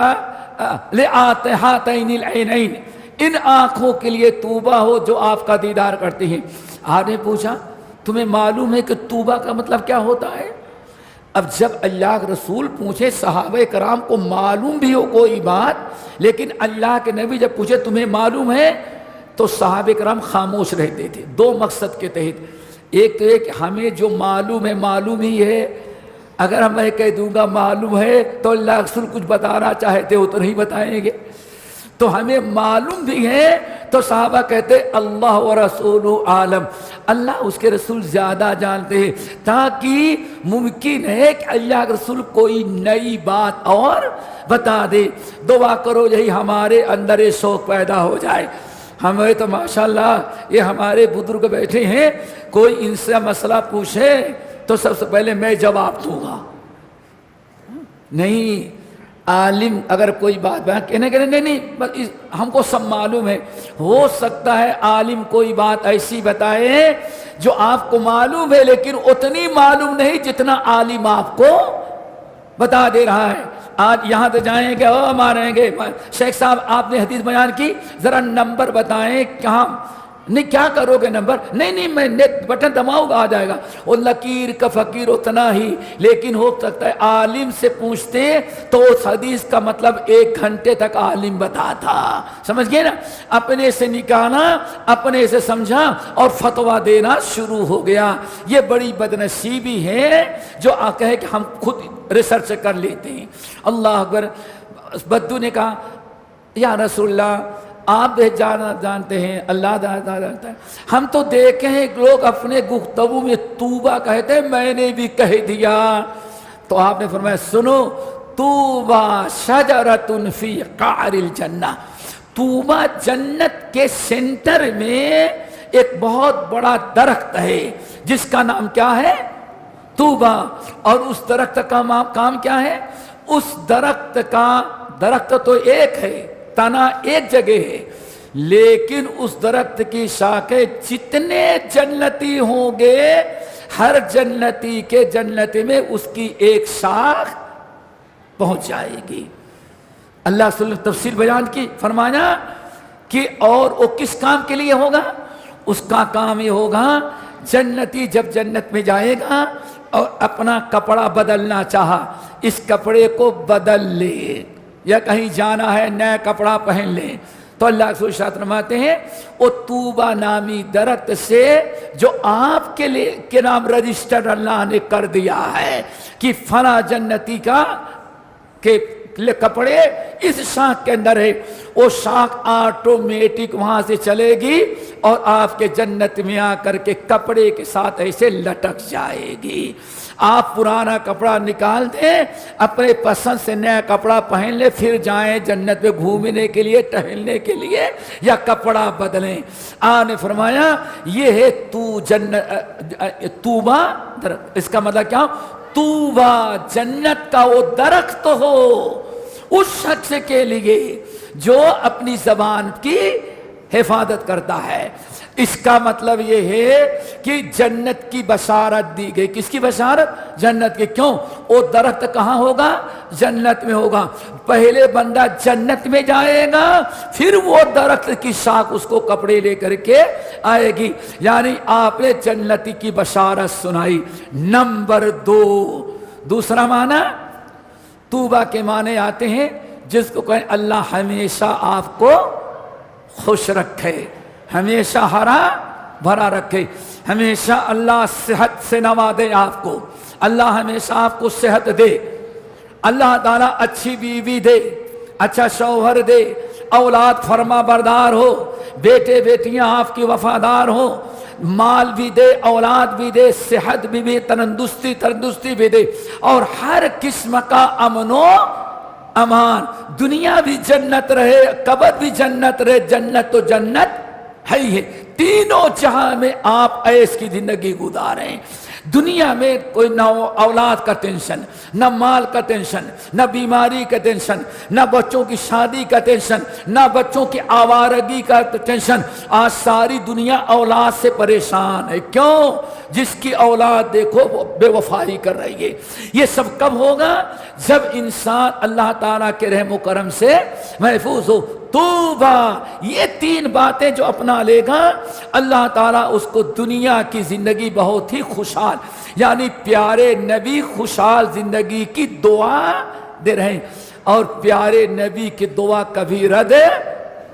لہاتین العینین، ان آنکھوں کے لیے توبہ ہو جو آپ کا دیدار کرتے ہیں. آپ نے پوچھا تمہیں معلوم ہے کہ توبہ کا مطلب کیا ہوتا ہے؟ اب جب اللہ کے رسول پوچھے، صحابہ کرام کو معلوم بھی ہو کوئی بات، لیکن اللہ کے نبی جب پوچھے تمہیں معلوم ہے تو صحابہ کرام خاموش رہتے تھے 2 مقصد کے تحت. ایک تو یہ کہ ہمیں جو معلوم ہے معلوم ہی ہے، اگر میں کہہ دوں گا معلوم ہے تو اللہ رسول کچھ بتانا چاہتے ہو تو نہیں بتائیں گے، تو ہمیں معلوم بھی ہے تو صحابہ کہتے اللہ و رسول عالم، اللہ اس کے رسول زیادہ جانتے ہیں، تاکہ ممکن ہے کہ اللہ کے رسول کوئی نئی بات اور بتا دے. دعا کرو یہی ہمارے اندر یہ شوق پیدا ہو جائے. ہمیں تو ماشاءاللہ یہ ہمارے بزرگ بیٹھے ہیں، کوئی ان سے مسئلہ پوچھے تو سب سے پہلے میں جواب دوں گا. نہیں، عالم اگر کوئی بات بیان کہنے کے نہیں بس ہم کو سب معلوم ہے. ہو سکتا ہے عالم کوئی بات ایسی بتائے جو آپ کو معلوم ہے لیکن اتنی معلوم نہیں جتنا عالم آپ کو بتا دے رہا ہے. آج یہاں تو جائیں گے ماریں گے، شیخ صاحب آپ نے حدیث بیان کی، ذرا نمبر بتائیں کہاں نہیں کیا کرو گے نمبر؟ نہیں میں نیٹ بٹن دباؤں گا آ جائے گا. وہ لکیر کا فقیر اتنا ہی. لیکن ہو سکتا ہے عالم سے پوچھتے تو اس حدیث کا مطلب 1 گھنٹے تک عالم بتاتا. سمجھ گئے نا؟ اپنے سے نکالا، اپنے سے سمجھا اور فتویٰ دینا شروع ہو گیا. یہ بڑی بدنصیبی ہے جو کہے کہ ہم خود ریسرچ کر لیتے ہیں. اللہ اکبر. بدو نے کہا یا رسول اللہ آپ جانتے ہیں، اللہ جانتا ہے، ہم تو دیکھے ہیں لوگ اپنے گفتگو میں توبہ کہتے ہیں، میں نے بھی کہہ دیا. تو آپ نے فرمایا سنو، توبہ شجرۃ فی قعر الجنہ. توبہ جنت کے سینٹر میں ایک بہت بڑا درخت ہے جس کا نام کیا ہے؟ توبہ. اور اس درخت کا کام کیا ہے؟ اس درخت تو ایک ہے، تنا ایک جگہ ہے، لیکن اس درخت کی شاخیں جتنے جنتی ہوں گے ہر جنتی کے جنت میں اس کی ایک شاخ پہنچ جائے گی. اللہ صلی اللہ علیہ وسلم تفصیل بیان کی، فرمایا کہ اور وہ کس کام کے لیے ہوگا؟ اس کا کام یہ ہوگا جنتی جب جنت میں جائے گا اور اپنا کپڑا بدلنا چاہا، اس کپڑے کو بدل لے، یا کہیں جانا ہے نیا کپڑا پہن لے، تو اللہ کے رسول فرماتے ہیں وہ طوبہ نامی درخت سے جو آپ کے لیے کے نام رجسٹر اللہ نے کر دیا ہے کہ فلاں جنتی کا کہ کپڑے اس شاخ کے اندر ہے، وہ شاخ آٹومیٹک وہاں سے چلے گی اور آپ کے جنت میں آ کر کے کپڑے کے ساتھ ایسے لٹک جائے گی. آپ پرانا کپڑا نکال دیں، اپنے پسند سے نیا کپڑا پہن لیں، پھر جائیں جنت میں گھومنے کے لیے، ٹہلنے کے لیے، یا کپڑا بدلیں. آپ نے فرمایا یہ ہے توبہ درخت. اس کا مطلب کیا؟ توبہ جنت کا وہ درخت ہو اس شخص کے لیے جو اپنی زبان کی حفاظت کرتا ہے. اس کا مطلب یہ ہے کہ جنت کی بشارت دی گئی. کس کی بشارت؟ جنت کی. کیوں؟ وہ درخت کہاں ہوگا؟ جنت میں ہوگا. پہلے بندہ جنت میں جائے گا، پھر وہ درخت کی شاخ اس کو کپڑے لے کر کے آئے گی. یعنی آپ نے جنتی کی بشارت سنائی. نمبر 2، دوسرا معنی توبہ کے معنی آتے ہیں جس کو کہیں اللہ ہمیشہ آپ کو خوش رکھے، ہمیشہ ہرا بھرا رکھے، ہمیشہ اللہ صحت سے نوازے آپ کو، اللہ ہمیشہ آپ کو صحت دے، اللہ تعالیٰ اچھی بیوی دے، اچھا شوہر دے، اولاد فرما بردار ہو، بیٹے بیٹیاں آپ کی وفادار ہو، مال بھی دے، اولاد بھی دے، صحت بھی تندرستی بھی دے، اور ہر قسم کا امن و امان. دنیا بھی جنت رہے، قبر بھی جنت رہے. جنت تو جنت ہے ہی ہے. تینوں جہاں میں آپ عیش کی زندگی گزاریں. دنیا میں کوئی نہ اولاد کا ٹینشن، نہ مال کا ٹینشن، نہ بیماری کا ٹینشن، نہ بچوں کی شادی کا ٹینشن، نہ بچوں کی آوارگی کا ٹینشن. آج ساری دنیا اولاد سے پریشان ہے. کیوں؟ جس کی اولاد دیکھو وہ بے وفائی کر رہی ہے. یہ سب کب ہوگا؟ جب انسان اللہ تعالیٰ کے رحم و کرم سے محفوظ ہو. توبہ، یہ 3 باتیں جو اپنا لے گا اللہ تعالیٰ اس کو دنیا کی زندگی بہت ہی خوشحال، یعنی پیارے نبی خوشحال زندگی کی دعا دے رہے ہیں. اور پیارے نبی کی دعا کبھی رد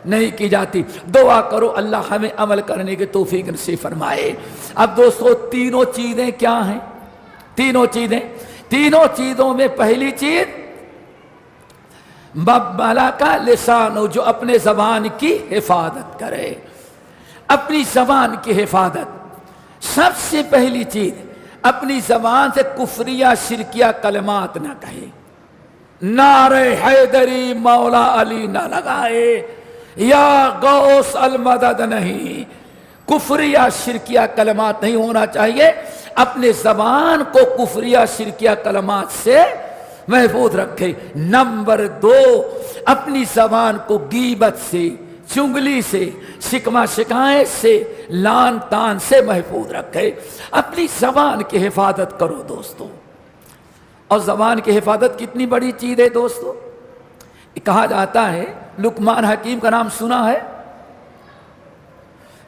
نہیں کی جاتی. دعا کرو اللہ ہمیں عمل کرنے کی توفیق نصیب فرمائے. اب دوستو تینوں چیزیں کیا ہیں؟ تینوں چیزوں میں پہلی چیز مبلا کا لسان، جو اپنے زبان کی حفاظت کرے. اپنی زبان کی حفاظت سب سے پہلی چیز. اپنی زبان سے کفریہ شرکیہ کلمات نہ کہے، نعرہ حیدری مولا علی نہ لگائے، یا غوث المدد نہیں. کفریہ شرکیہ کلمات نہیں ہونا چاہیے. اپنے زبان کو کفریہ شرکیہ کلمات سے محفوظ رکھے. نمبر 2، اپنی زبان کو غیبت سے، چغلی سے، شکمہ شکایت سے، لان تان سے محفوظ رکھے. اپنی زبان کی حفاظت کرو دوستو. اور زبان کی حفاظت کتنی بڑی چیز ہے دوستو. کہا جاتا ہے، لقمان حکیم کا نام سنا ہے؟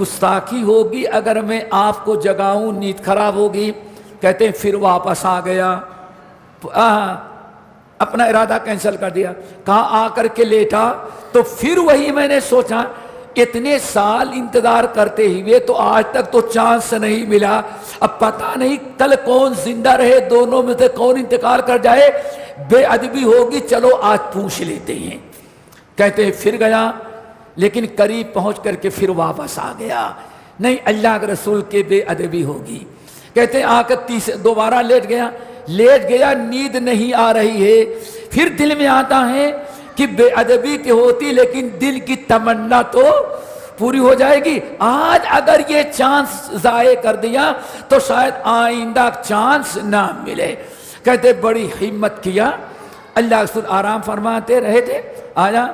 گستاخی ہوگی اگر میں آپ کو جگاؤں، نیند خراب ہوگی. کہتے ہیں پھر واپس آ گیا، اپنا ارادہ کینسل کر دیا. کہاں آ کر کے لیٹا تو پھر وہی میں نے سوچا اتنے سال انتظار کرتے ہوئے تو آج تک تو چانس نہیں ملا، اب پتہ نہیں کل کون زندہ رہے، دونوں میں سے کون انتقال کر جائے، بے ادبی ہوگی، چلو آج پوچھ لیتے ہیں. کہتے ہیں پھر گیا، لیکن قریب پہنچ کر کے پھر واپس آ گیا. نہیں، اللہ کے رسول کے بے ادبی ہوگی. کہتے ہیں آ کر دوبارہ لیٹ گیا، نیند نہیں آ رہی ہے. پھر دل میں آتا ہے کہ بے ادبی کی ہوتی لیکن دل کی تمنا تو پوری ہو جائے گی. آج اگر یہ چانس ضائع کر دیا تو شاید آئندہ چانس نہ ملے. کہتے بڑی ہمت کیا. اللہ رسول آرام فرماتے رہے تھے. آیا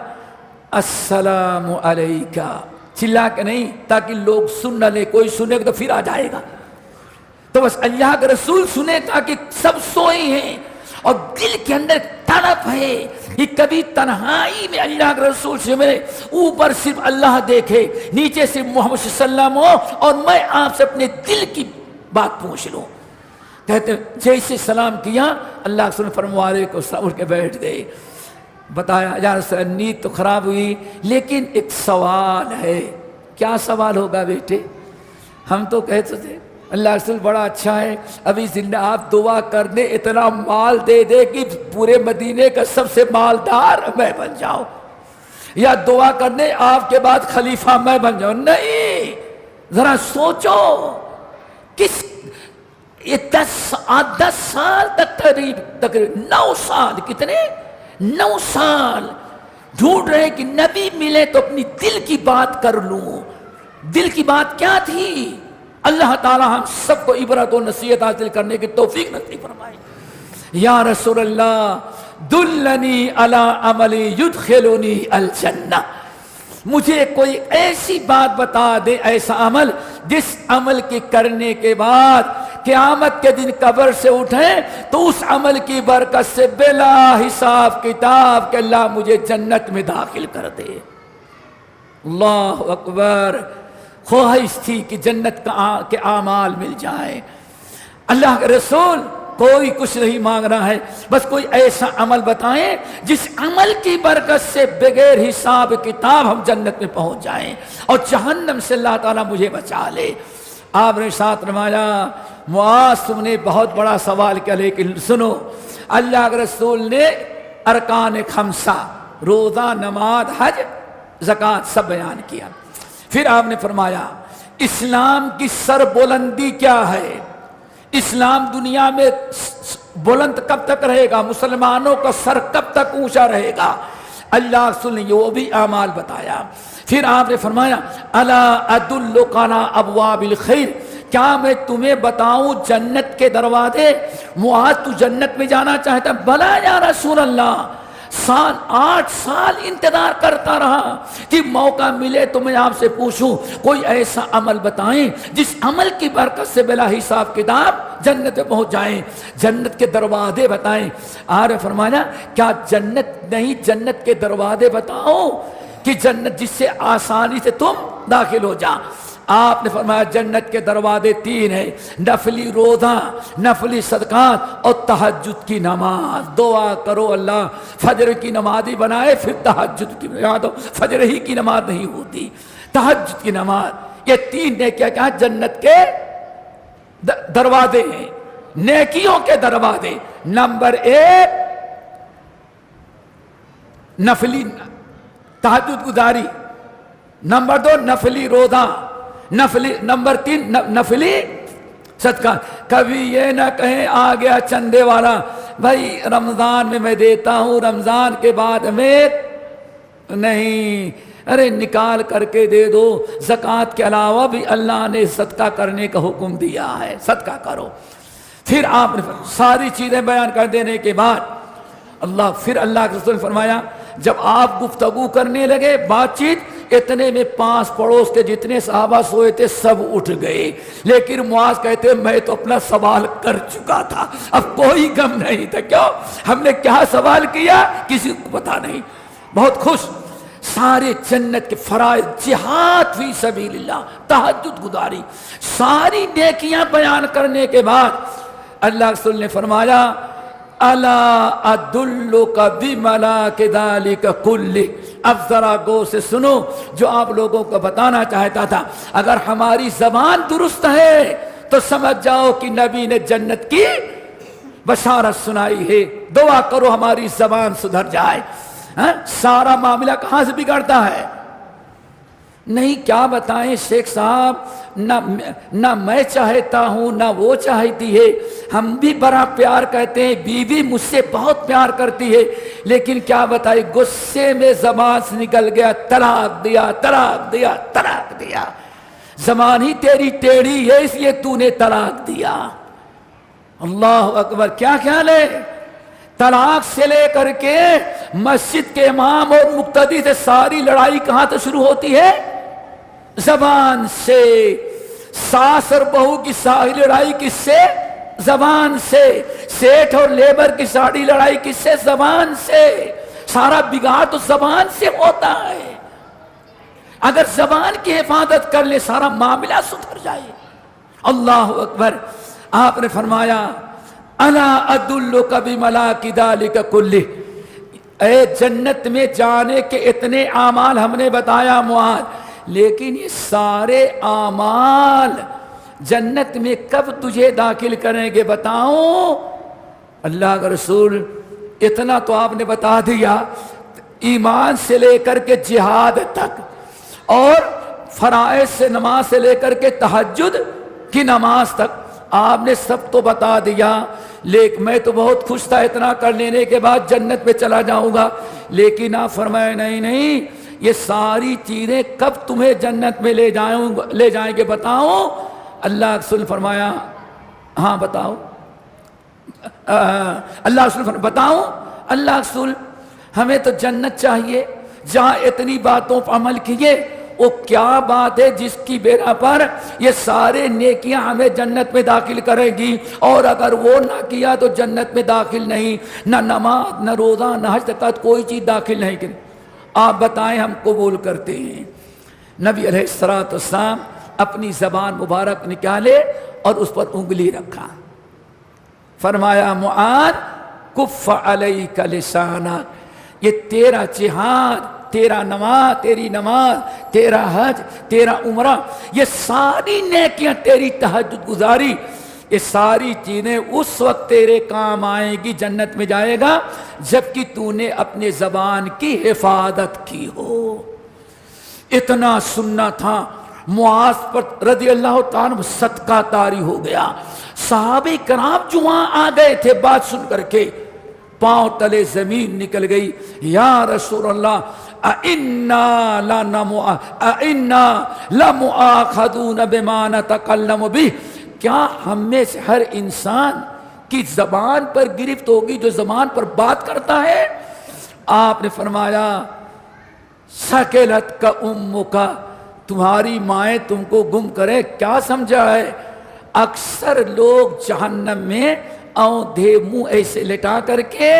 السلام علیکہ، چلا کے نہیں تاکہ لوگ سن نہ لے، کوئی سنے تو پھر آ جائے گا. تو بس اللہ کے رسول سنے تاکہ سب سوئے ہیں اور دل کے اندر تڑپ ہے کہ کبھی تنہائی میں اللہ کے رسول سے ملے، اوپر صرف اللہ دیکھے، نیچے سے محمد صلی اللہ علیہ وسلم ہو اور میں آپ سے اپنے دل کی بات پوچھ لوں. کہتے جیسے سلام کیا اللہ کے رسول فرمانے کو اٹھ کے بیٹھ گئے. بتایا یا رسول اللہ نیند تو خراب ہوئی لیکن ایک سوال ہے. کیا سوال ہوگا بیٹے؟ ہم تو کہتے تھے اللہ رسول بڑا اچھا ہے، ابھی زندہ آپ دعا کر دیں اتنا مال دے دے کہ پورے مدینے کا سب سے مالدار میں بن جاؤں، یا دعا کر دیں آپ کے بعد خلیفہ میں بن جاؤں. نہیں، ذرا سوچو کس یہ 10 سال تک تقریب 9 سال، کتنے 9 سال ڈھونڈ رہے کہ نبی ملے تو اپنی دل کی بات کر لوں. دل کی بات کیا تھی؟ اللہ تعالی ہم سب کو عبرت و نصیحت حاصل کرنے کی توفیق نصیب فرمائے. یا رسول اللہ دلنی علی عمل یدخلنی الجنہ، مجھے کوئی ایسی بات بتا دے، ایسا عمل جس عمل کے کرنے کے بعد قیامت کے دن قبر سے اٹھیں تو اس عمل کی برکت سے بلا حساب کتاب کہ اللہ مجھے جنت میں داخل کر دے. اللہ اکبر. خواہش تھی کہ جنت کے اعمال مل جائیں. اللہ کے رسول کوئی کچھ نہیں مانگ رہا ہے، بس کوئی ایسا عمل بتائیں جس عمل کی برکت سے بغیر حساب کتاب ہم جنت میں پہنچ جائیں اور جہنم سے اللہ تعالیٰ مجھے بچا لے. آپ نے ساتھ فرمایا معاذ تم نے بہت بڑا سوال کیا، لیکن سنو اللہ کے رسول نے ارکان خمسہ، روزہ، نماز، حج، زکوٰۃ سب بیان کیا. پھر آپ نے فرمایا اسلام کی سر بلندی کیا ہے، اسلام دنیا میں بلند کب تک رہے گا، مسلمانوں کا سر کب تک اونچا رہے گا. اللہ رسول نے وہ بھی اعمال بتایا. پھر آپ نے فرمایا الا ادلک علی ابواب الخیر، کیا میں تمہیں بتاؤں جنت کے دروازے؟ معاذ تو جنت میں جانا چاہتا؟ بلا یا رسول اللہ. 8 سال انتظار کرتا رہا کہ موقع ملے تو میں آپ سے پوچھوں کوئی ایسا عمل بتائیں جس عمل کی برکت سے بلا حساب کتاب جنت میں پہنچ جائیں، جنت کے دروازے بتائیں. آپ نے فرمایا کیا جنت نہیں، جنت کے دروازے بتاؤ کہ جنت جس سے آسانی سے تم داخل ہو جا. آپ نے فرمایا جنت کے دروازے 3 ہیں، نفلی روزہ، نفلی صدقات اور تہجد کی نماز. دعا کرو اللہ فجر کی نمازی بنائے، پھر تہجد کی. یاد ہو فجر ہی کی نماز نہیں ہوتی، تہجد کی نماز. یہ 3 نے کیا جنت کے دروازے ہیں، نیکیوں کے دروازے. نمبر 1 نفلی تہجد گزاری، نمبر 2 نفلی روزہ، نمبر 3 نفلی صدقہ. کبھی یہ نہ کہیں آ گیا چندے والا، بھائی رمضان میں دیتا ہوں، رمضان کے بعد میں نہیں. ارے نکال کر کے دے دو. زکوٰۃ کے علاوہ بھی اللہ نے صدقہ کرنے کا حکم دیا ہے، صدقہ کرو. پھر آپ نے ساری چیزیں بیان کر دینے کے بعد پھر اللہ کے رسول نے فرمایا جب آپ گفتگو کرنے لگے، بات چیت، اتنے میں 5 پڑوس کے جتنے صحابہ سوئے تھے سب اٹھ گئے. لیکن معاذ کہتے میں تو اپنا سوال کر چکا تھا، اب کوئی غم نہیں تھا. کیوں؟ ہم نے کیا سوال کیا کسی کو پتا نہیں. بہت خوش. سارے جنت کے فرائض، جہاد فی سبیل اللہ، تہجد گزاری، ساری نیکیاں بیان کرنے کے بعد اللہ رسول نے فرمایا الا ادلک بملاک ذلک کلہ، اب ذرا غور سے سنو جو آپ لوگوں کو بتانا چاہتا تھا۔ اگر ہماری زبان درست ہے تو سمجھ جاؤ کہ نبی نے جنت کی بشارت سنائی ہے، دعا کرو ہماری زبان سدھر جائے۔ سارا معاملہ کہاں سے بگڑتا ہے؟ نہیں کیا بتائیں شیخ صاحب، نہ میں چاہتا ہوں نہ وہ چاہتی ہے، ہم بھی بڑا پیار کرتے ہیں، بیوی مجھ سے بہت پیار کرتی ہے، لیکن کیا بتائیں غصے میں زبان سے نکل گیا طلاق دیا طلاق دیا طلاق دیا، زبان ہی تیری ٹیڑھی ہے اس لیے تو نے طلاق دیا۔ اللہ اکبر، کیا خیال ہے؟ طلاق سے لے کر کے مسجد کے امام اور مقتدی سے ساری لڑائی کہاں سے شروع ہوتی ہے؟ زبان سے۔ ساس اور بہو کی ساری لڑائی کس سے؟ زبان سے۔ سیٹھ اور لیبر کی ساری لڑائی کس سے؟ زبان سے۔ سارا بگاڑ تو زبان سے ہوتا ہے۔ اگر زبان کی حفاظت کر لے سارا معاملہ سدھر جائے۔ اللہ اکبر، آپ نے فرمایا الا ادلک بملاک ذلک کلہ، اے جنت میں جانے کے اتنے اعمال ہم نے بتایا معاذ، لیکن یہ سارے اعمال جنت میں کب تجھے داخل کریں گے بتاؤں؟ اللہ کا رسول اتنا تو آپ نے بتا دیا، ایمان سے لے کر کے جہاد تک اور فرائض سے نماز سے لے کر کے تہجد کی نماز تک آپ نے سب تو بتا دیا، لیکن میں تو بہت خوش تھا اتنا کر لینے کے بعد جنت میں چلا جاؤں گا، لیکن آپ فرمائے نہیں، یہ ساری چیزیں کب تمہیں جنت میں لے جائیں گے بتاؤں؟ اللہ رسول فرمایا ہاں بتاؤ۔ اللہ رسول بتاؤں؟ اللہ رسول ہمیں تو جنت چاہیے، جہاں اتنی باتوں پر عمل کیے، وہ کیا بات ہے جس کی بنا پر یہ سارے نیکیاں ہمیں جنت میں داخل کریں گی، اور اگر وہ نہ کیا تو جنت میں داخل نہیں، نہ نماز نہ روزہ نہ حج زکات کوئی چیز داخل نہیں کرے، آپ بتائیں ہم قبول کرتے ہیں۔ نبی علیہ السلام اپنی زبان مبارک نکالے اور اس پر انگلی رکھا، فرمایا معاذ کف علیک لسانک، یہ تیرا جہاد، تیرا نماز، تیری نماز، تیرا حج، تیرا عمرہ، یہ ساری نیکیاں، تیری تہجد گزاری، یہ ساری چیزیں اس وقت تیرے کام آئیں گی، جنت میں جائے گا جبکہ تو نے اپنے زبان کی حفاظت کی ہو۔ اتنا سننا تھا، معاذ پر رضی اللہ تعالیٰ عنہ صدقہ طاری ہو گیا۔ صحابہ کرام جو وہاں آ گئے تھے بات سن کر کے، پاؤں تلے زمین نکل گئی، یا رسول اللہ اِنَّا لَمُؤَاخَذُونَ بِمَا نَتَكَلَّمُ بِهِ، کیا ہم میں سے ہر انسان کی زبان پر گرفت ہوگی جو زبان پر بات کرتا ہے؟ آپ نے فرمایا سَكِلَتْكَ أُمُّكَ، تمہاری مائیں تم کو گم کرے، کیا سمجھا ہے؟ اکثر لوگ جہنم میں اوندھے منہ ایسے لٹا کر کے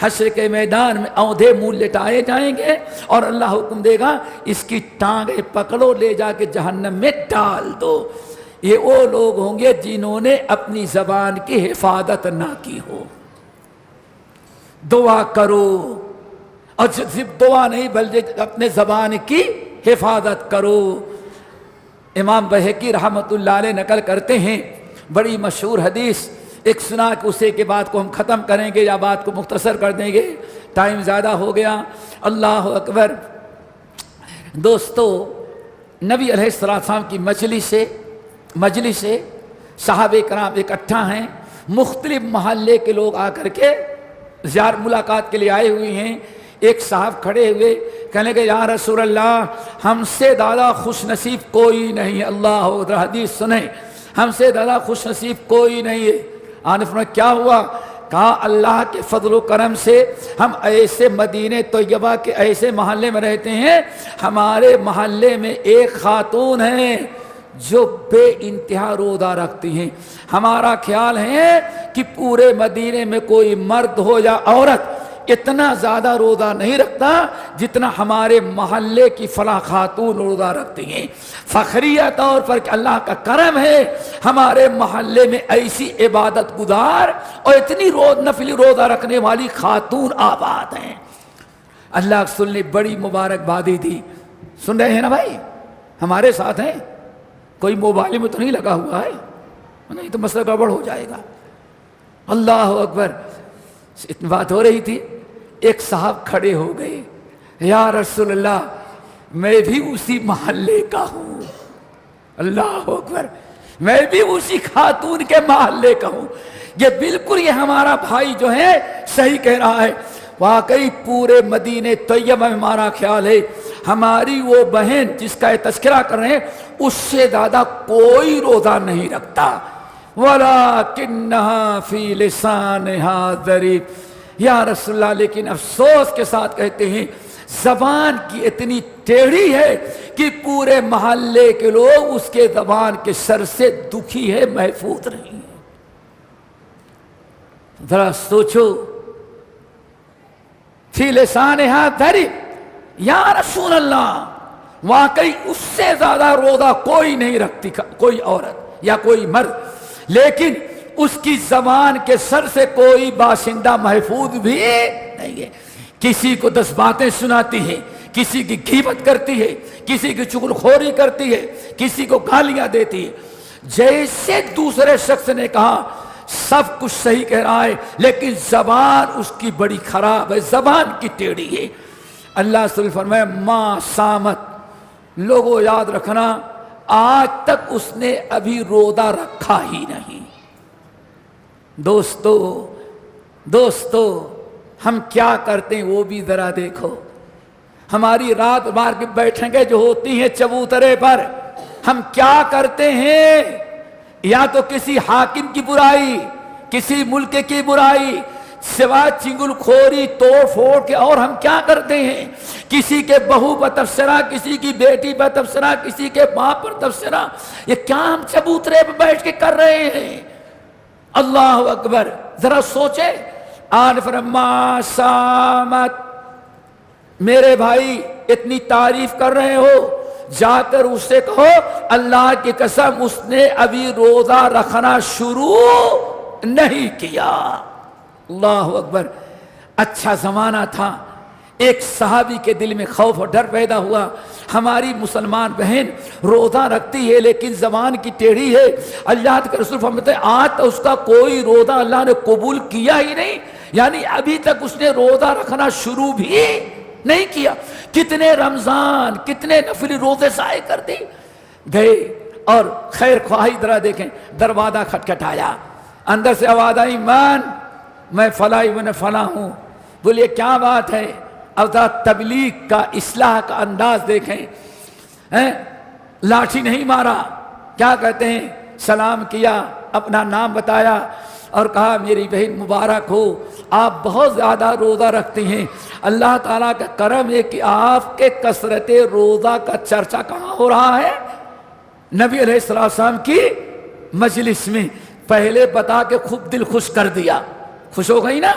حشر کے میدان میں اوندھے منہ لٹائے جائیں گے، اور اللہ حکم دے گا اس کی ٹانگیں پکڑو لے جا کے جہنم میں ڈال دو۔ یہ وہ لوگ ہوں گے جنہوں نے اپنی زبان کی حفاظت نہ کی ہو۔ دعا کرو، اور صرف دعا نہیں بلکہ اپنے زبان کی حفاظت کرو۔ امام بہقی رحمۃ اللہ علیہ نقل کرتے ہیں بڑی مشہور حدیث، ایک سنا کہ اسے کے بعد کو ہم ختم کریں گے یا بات کو مختصر کر دیں گے، ٹائم زیادہ ہو گیا۔ اللہ اکبر۔ دوستو، نبی علیہ السلام کی مجلس سے صحابہ کرام اکٹھا ہیں، مختلف محلے کے لوگ آ کر کے ملاقات کے لیے آئے ہوئے ہیں۔ ایک صاحب کھڑے ہوئے کہنے کہ یا رسول اللہ، ہم سے زیادہ خوش نصیب کوئی نہیں ہے۔ اللہ اکبر، حدیث سنیں، ہم سے زیادہ خوش نصیب کوئی نہیں ہے۔ آنے فرمایا کیا ہوا؟ کہا اللہ کے فضل و کرم سے ہم ایسے مدینہ طیبہ کے ایسے محلے میں رہتے ہیں، ہمارے محلے میں ایک خاتون ہیں جو بے انتہا روزہ رکھتی ہیں۔ ہمارا خیال ہے کہ پورے مدینے میں کوئی مرد ہو یا عورت اتنا زیادہ روزہ نہیں رکھتا جتنا ہمارے محلے کی فلاں خاتون روزہ رکھتی ہیں، فخریہ طور پر کہ اللہ کا کرم ہے ہمارے محلے میں ایسی عبادت گزار اور اتنی نفلی روزہ رکھنے والی خاتون آباد ہیں۔ اللہ کے رسول نے بڑی مبارکبادی دی، سن رہے ہیں نا بھائی؟ ہمارے ساتھ ہیں، کوئی موبائل میں تو نہیں لگا ہوا ہے، نہیں تو مسئلہ گڑبڑ ہو جائے گا۔ اللہ اکبر، اتنی بات ہو رہی تھی، ایک صاحب کھڑے ہو گئے، یا رسول اللہ میں بھی اسی محلے کا ہوں، اللہ اکبر، میں بھی اسی خاتون کے محلے کا ہوں۔ یہ بالکل یہ ہمارا بھائی جو ہے صحیح کہہ رہا ہے، واقعی پورے مدینہ طیبہ میں ہمارا خیال ہے ہماری وہ بہن جس کا یہ تذکرہ کر رہے ہیں اس سے زیادہ کوئی روزہ نہیں رکھتا، وَلَكِنَّهَا فِي لِسَانِهَا ضَرِيبٌ، یا رسول اللہ لیکن افسوس کے ساتھ کہتے ہیں زبان کی اتنی ٹیڑھی ہے کہ پورے محلے کے لوگ اس کے زبان کے سر سے دکھی ہے، محفوظ نہیں ہے۔ ذرا سوچو، فی لسانہا ضریب، یا رسول اللہ واقعی اس سے زیادہ روزہ کوئی نہیں رکھتی کوئی عورت یا کوئی مرد، لیکن اس کی زبان کے سر سے کوئی باشندہ محفوظ بھی نہیں ہے۔ کسی کو 10 باتیں سناتی ہے، کسی کی غیبت کرتی ہے، کسی کی چغلخوری کرتی ہے، کسی کو گالیاں دیتی ہے۔ جیسے دوسرے شخص نے کہا سب کچھ صحیح کہہ رہا ہے لیکن زبان اس کی بڑی خراب ہے، زبان کی ٹیڑھی ہے۔ اللہ صلی اللہ علیہ وسلم فرمایا ما سامت، لوگوں یاد رکھنا آج تک اس نے ابھی روزہ رکھا ہی نہیں۔ دوستو ہم کیا کرتے ہیں وہ بھی ذرا دیکھو۔ ہماری رات بھر کی بیٹھنگیں جو ہوتی ہیں چبوترے پر، ہم کیا کرتے ہیں؟ یا تو کسی حاکم کی برائی، کسی ملک کی برائی، سوائے چنگل خوری توڑ پھوڑ کے اور ہم کیا کرتے ہیں؟ کسی کے بہو پر تبصرہ، کسی کی بیٹی پر تبصرہ، کسی کے باپ پر تبصرہ، یہ کیا ہم چبوترے پہ بیٹھ کے کر رہے ہیں؟ اللہ اکبر، ذرا سوچے۔ آن فرما سامت، میرے بھائی اتنی تعریف کر رہے ہو، جا کر اس سے کہو اللہ کی قسم اس نے ابھی روزہ رکھنا شروع نہیں کیا۔ اللہ اکبر، اچھا زمانہ تھا، ایک صحابی کے دل میں خوف اور ڈر پیدا ہوا، ہماری مسلمان بہن روزہ رکھتی ہے لیکن زبان کی ٹیڑھی ہے۔ اللہ کے رسول فرماتے ہیں آج تک اس کا کوئی روزہ اللہ نے قبول کیا ہی نہیں، یعنی ابھی تک اس نے روزہ رکھنا شروع بھی نہیں کیا۔ کتنے رمضان، کتنے نفلی روزے ضائع کر دی گئے۔ اور خیر خواہی ذرا دیکھیں، دروازہ کھٹکھٹایا، اندر سے آواز آئی میں فلاں ابن فلاں ہوں۔ بولیے کیا بات ہے؟ اب ذرا تبلیغ کا، اصلاح کا انداز دیکھیں، لاٹھی نہیں مارا، کیا کہتے ہیں، سلام کیا، اپنا نام بتایا اور کہا میری بہن مبارک ہو، آپ بہت زیادہ روزہ رکھتے ہیں، اللہ تعالیٰ کا کرم ہے کہ آپ کے کثرت روزہ کا چرچا کہاں ہو رہا ہے؟ نبی علیہ السلام کی مجلس میں۔ پہلے بتا کے خوب دل خوش کر دیا، خوش ہو گئی نا؟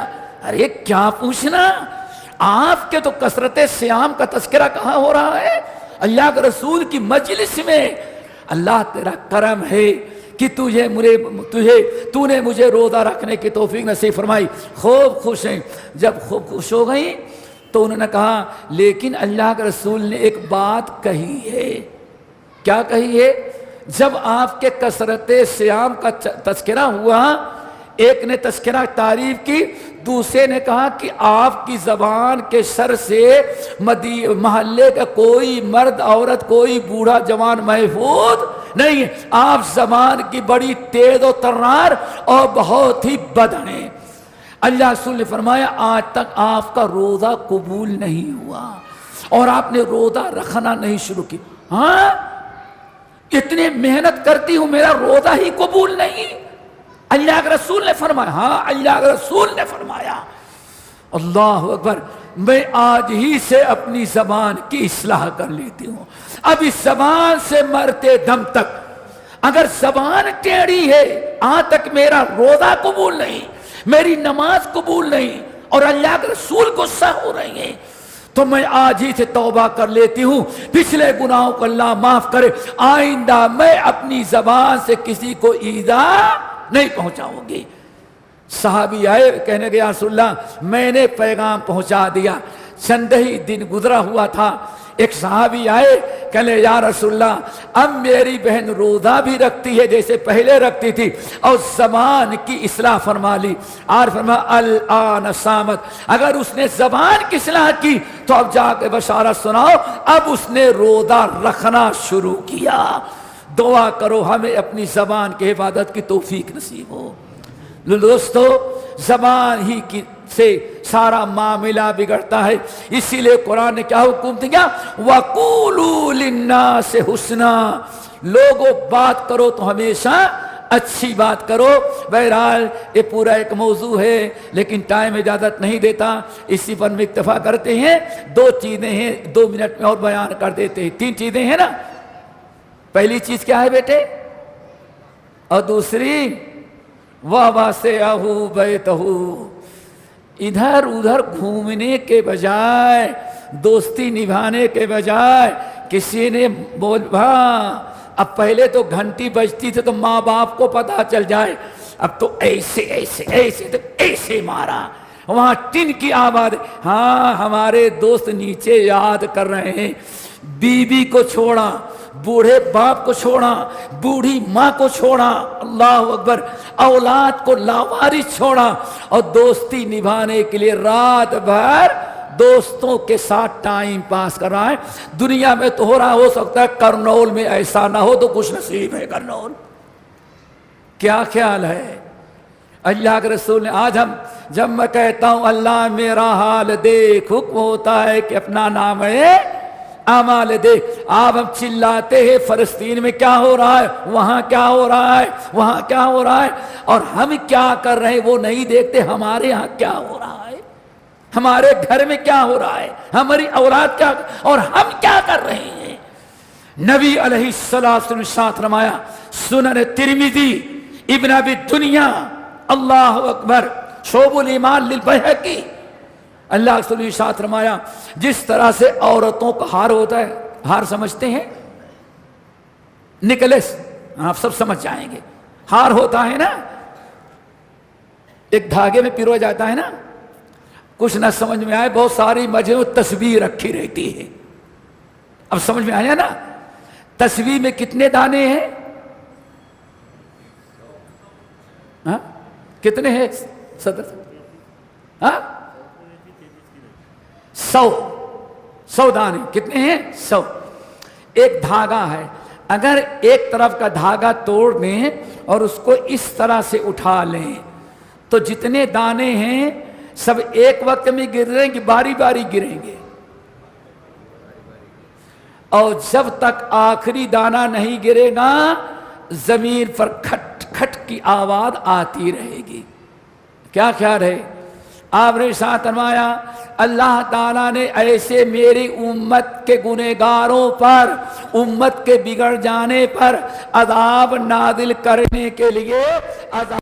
ارے کیا پوچھنا، آپ کے تو کثرت صیام کا تذکرہ کہاں ہو رہا ہے؟ اللہ کے رسول کی مجلس میں۔ اللہ تیرا کرم ہے کہ تو نے مجھے روزہ رکھنے کی توفیق نصیب فرمائی۔ خوب خوش ہیں۔ جب خوب خوش ہو گئی تو انہوں نے کہا لیکن اللہ کے رسول نے ایک بات کہی ہے۔ کیا کہی ہے؟ جب آپ کے کثرت صیام کا تذکرہ ہوا، ایک نے تذکرہ تعریف کی، دوسرے نے کہا کہ آپ کی زبان کے سر سے محلے کا کوئی مرد عورت، کوئی بوڑھا جوان محفوظ نہیں ہے، آپ زبان کی بڑی تیز و ترار اور بہت ہی بدن ہیں۔ اللہ رسول نے فرمایا آج تک آپ کا روزہ قبول نہیں ہوا اور آپ نے روزہ رکھنا نہیں شروع کی۔ ہاں اتنے محنت کرتی ہوں میرا روزہ ہی قبول نہیں؟ اللہ کے رسول نے فرمایا، ہاں اللہ کے رسول نے فرمایا۔ اللہ اکبر، میں آج ہی سے اپنی زبان کی اصلاح کر لیتی ہوں۔ اب اس زبان سے مرتے دم تک اگر زبان ٹیڑھی ہے، آج تک میرا روزہ قبول نہیں، میری نماز قبول نہیں اور اللہ کے رسول غصہ ہو رہے ہیں، تو میں آج ہی سے توبہ کر لیتی ہوں، پچھلے گناہوں کو اللہ معاف کرے، آئندہ میں اپنی زبان سے کسی کو ایذا نہیں پہنچاؤں گی۔ صحابی آئے، کہنے کہ یا رسول اللہ میں نے پیغام پہنچا دیا۔ چند ہی دن گزرا ہوا تھا، ایک صحابی آئے، کہنے یا رسول اللہ اب میری بہن روزہ بھی رکھتی ہے جیسے پہلے رکھتی تھی، اور زبان کی اصلاح فرما لی۔ اور فرما الآن صامت، اگر اس نے زبان کی اصلاح کی تو اب جا کے بشارت سناؤ، اب اس نے روزہ رکھنا شروع کیا۔ دعا کرو ہمیں اپنی زبان کی حفاظت کی توفیق نصیب ہو۔ دوستو، زبان ہی کی سے سارا معاملہ بگڑتا ہے، اسی لیے قرآن نے کیا حکم دیا؟ وَقُولُوا لِلنَّاسِ حُسْنًا، لوگوں بات کرو تو ہمیشہ اچھی بات کرو۔ بہرحال یہ پورا ایک موضوع ہے لیکن ٹائم اجازت نہیں دیتا، اسی پر میں اکتفا کرتے ہیں۔ دو چیزیں ہیں، 2 منٹ میں اور بیان کر دیتے ہیں۔ 3 چیزیں ہیں نا، پہلی چیز کیا ہے بیٹے؟ اور دوسری وَوَسِعَهُ بَيْتَهُ، ادھر ادھر گھومنے کے بجائے، دوستی نبھانے کے بجائے کسی نے اب پہلے تو گھنٹی بجتی تھی تو ماں باپ کو پتا چل جائے، اب تو ایسے ایسے ایسے تو ایسے مارا، وہاں ٹن کی آواز، ہاں ہمارے دوست نیچے یاد کر رہے ہیں، بیوی کو چھوڑا، بوڑھے باپ کو چھوڑا، بوڑھی ماں کو چھوڑا، اللہ اکبر، اولاد کو لاوارث چھوڑا، اور دوستی نبھانے کے لیے رات بھر دوستوں کے ساتھ ٹائم پاس کر رہا ہے۔ دنیا میں تو ہو رہا، ہو سکتا ہے کرنول میں ایسا نہ ہو تو خوش نصیب ہے کرنول۔ کیا خیال ہے؟ اللہ کے رسول نے، آج ہم جب میں کہتا ہوں اللہ میرا حال دیکھ، حکم ہوتا ہے کہ اپنا نام ہے اعمال دیکھ۔ آپ ہم چلاتے ہیں فلسطین میں کیا ہو رہا ہے، وہاں کیا ہو رہا ہے، وہاں کیا ہو رہا ہے، اور ہم کیا کر رہے ہیں وہ نہیں دیکھتے، ہمارے ہاں کیا ہو رہا ہے، ہمارے گھر میں کیا ہو رہا ہے، ہماری اولاد کیا، اور ہم کیا کر رہے ہیں۔ نبی علیہ السلام نے ساتھ رمایا، سنن ترمذی، ابن ابی دنیا، اللہ اکبر، شعب الایمان للبیہقی، اللہ کے رسول نے ساتھ رمایا، جس طرح سے عورتوں کا ہار ہوتا ہے، ہار سمجھتے ہیں، نکلس، آپ سب سمجھ جائیں گے، ہار ہوتا ہے نا، ایک دھاگے میں پیرو جاتا ہے نا، کچھ نہ سمجھ میں آئے، بہت ساری مجھے تصویر رکھی رہتی ہے، اب سمجھ میں آیا نا، تصویر میں کتنے دانے ہیں؟ ہاں کتنے ہیں صدر؟ ہاں 100 دانے، کتنے ہیں؟ 100۔ ایک دھاگا ہے، اگر ایک طرف کا دھاگا توڑ دیں اور اس کو اس طرح سے اٹھا لیں تو جتنے دانے ہیں سب ایک وقت میں گریں گے، باری باری گریں گے، اور جب تک آخری دانہ نہیں گرے گا زمین پر کھٹ کھٹ کی آواز آتی رہے گی۔ کیا خیال ہے؟ آپ نے ساتھ فرمایا اللہ تعالیٰ نے ایسے میری امت کے گنہگاروں پر، امت کے بگڑ جانے پر عذاب نازل کرنے کے لیے عذاب